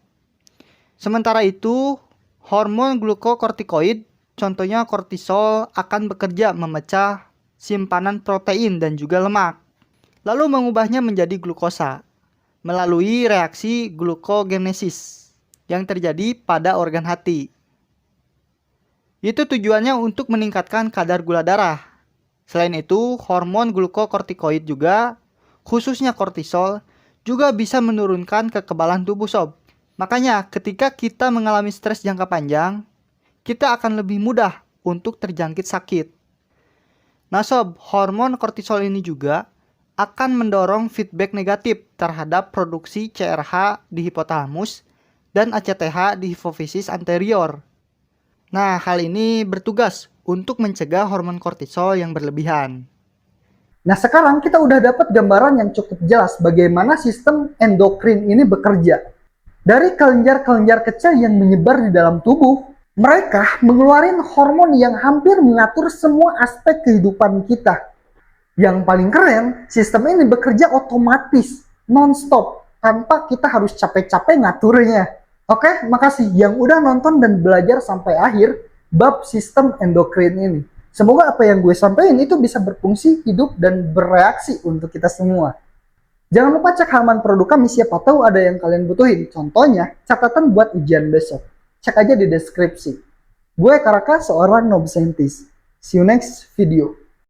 Sementara itu, hormon glukokortikoid, contohnya kortisol, akan bekerja memecah simpanan protein dan juga lemak, lalu mengubahnya menjadi glukosa melalui reaksi glukogenesis yang terjadi pada organ hati. Itu tujuannya untuk meningkatkan kadar gula darah. Selain itu, hormon glukokortikoid juga, khususnya kortisol, juga bisa menurunkan kekebalan tubuh sob. Makanya ketika kita mengalami stres jangka panjang, kita akan lebih mudah untuk terjangkit sakit. Nah sob, hormon kortisol ini juga akan mendorong feedback negatif terhadap produksi CRH di hipotalamus dan ACTH di hipofisis anterior. Nah, hal ini bertugas untuk mencegah hormon kortisol yang berlebihan. Nah, sekarang kita udah dapat gambaran yang cukup jelas bagaimana sistem endokrin ini bekerja. Dari kelenjar-kelenjar kecil yang menyebar di dalam tubuh, mereka mengeluarkan hormon yang hampir mengatur semua aspek kehidupan kita. Yang paling keren, sistem ini bekerja otomatis, non-stop, tanpa kita harus capek-capek ngaturnya. Oke, makasih yang udah nonton dan belajar sampai akhir bab sistem endokrin ini. Semoga apa yang gue sampaikan itu bisa berfungsi, hidup, dan bereaksi untuk kita semua. Jangan lupa cek halaman produk kami, siapa tahu ada yang kalian butuhin. Contohnya, catatan buat ujian besok. Cek aja di deskripsi. Gue Karaka, seorang noob scientist. See you next video.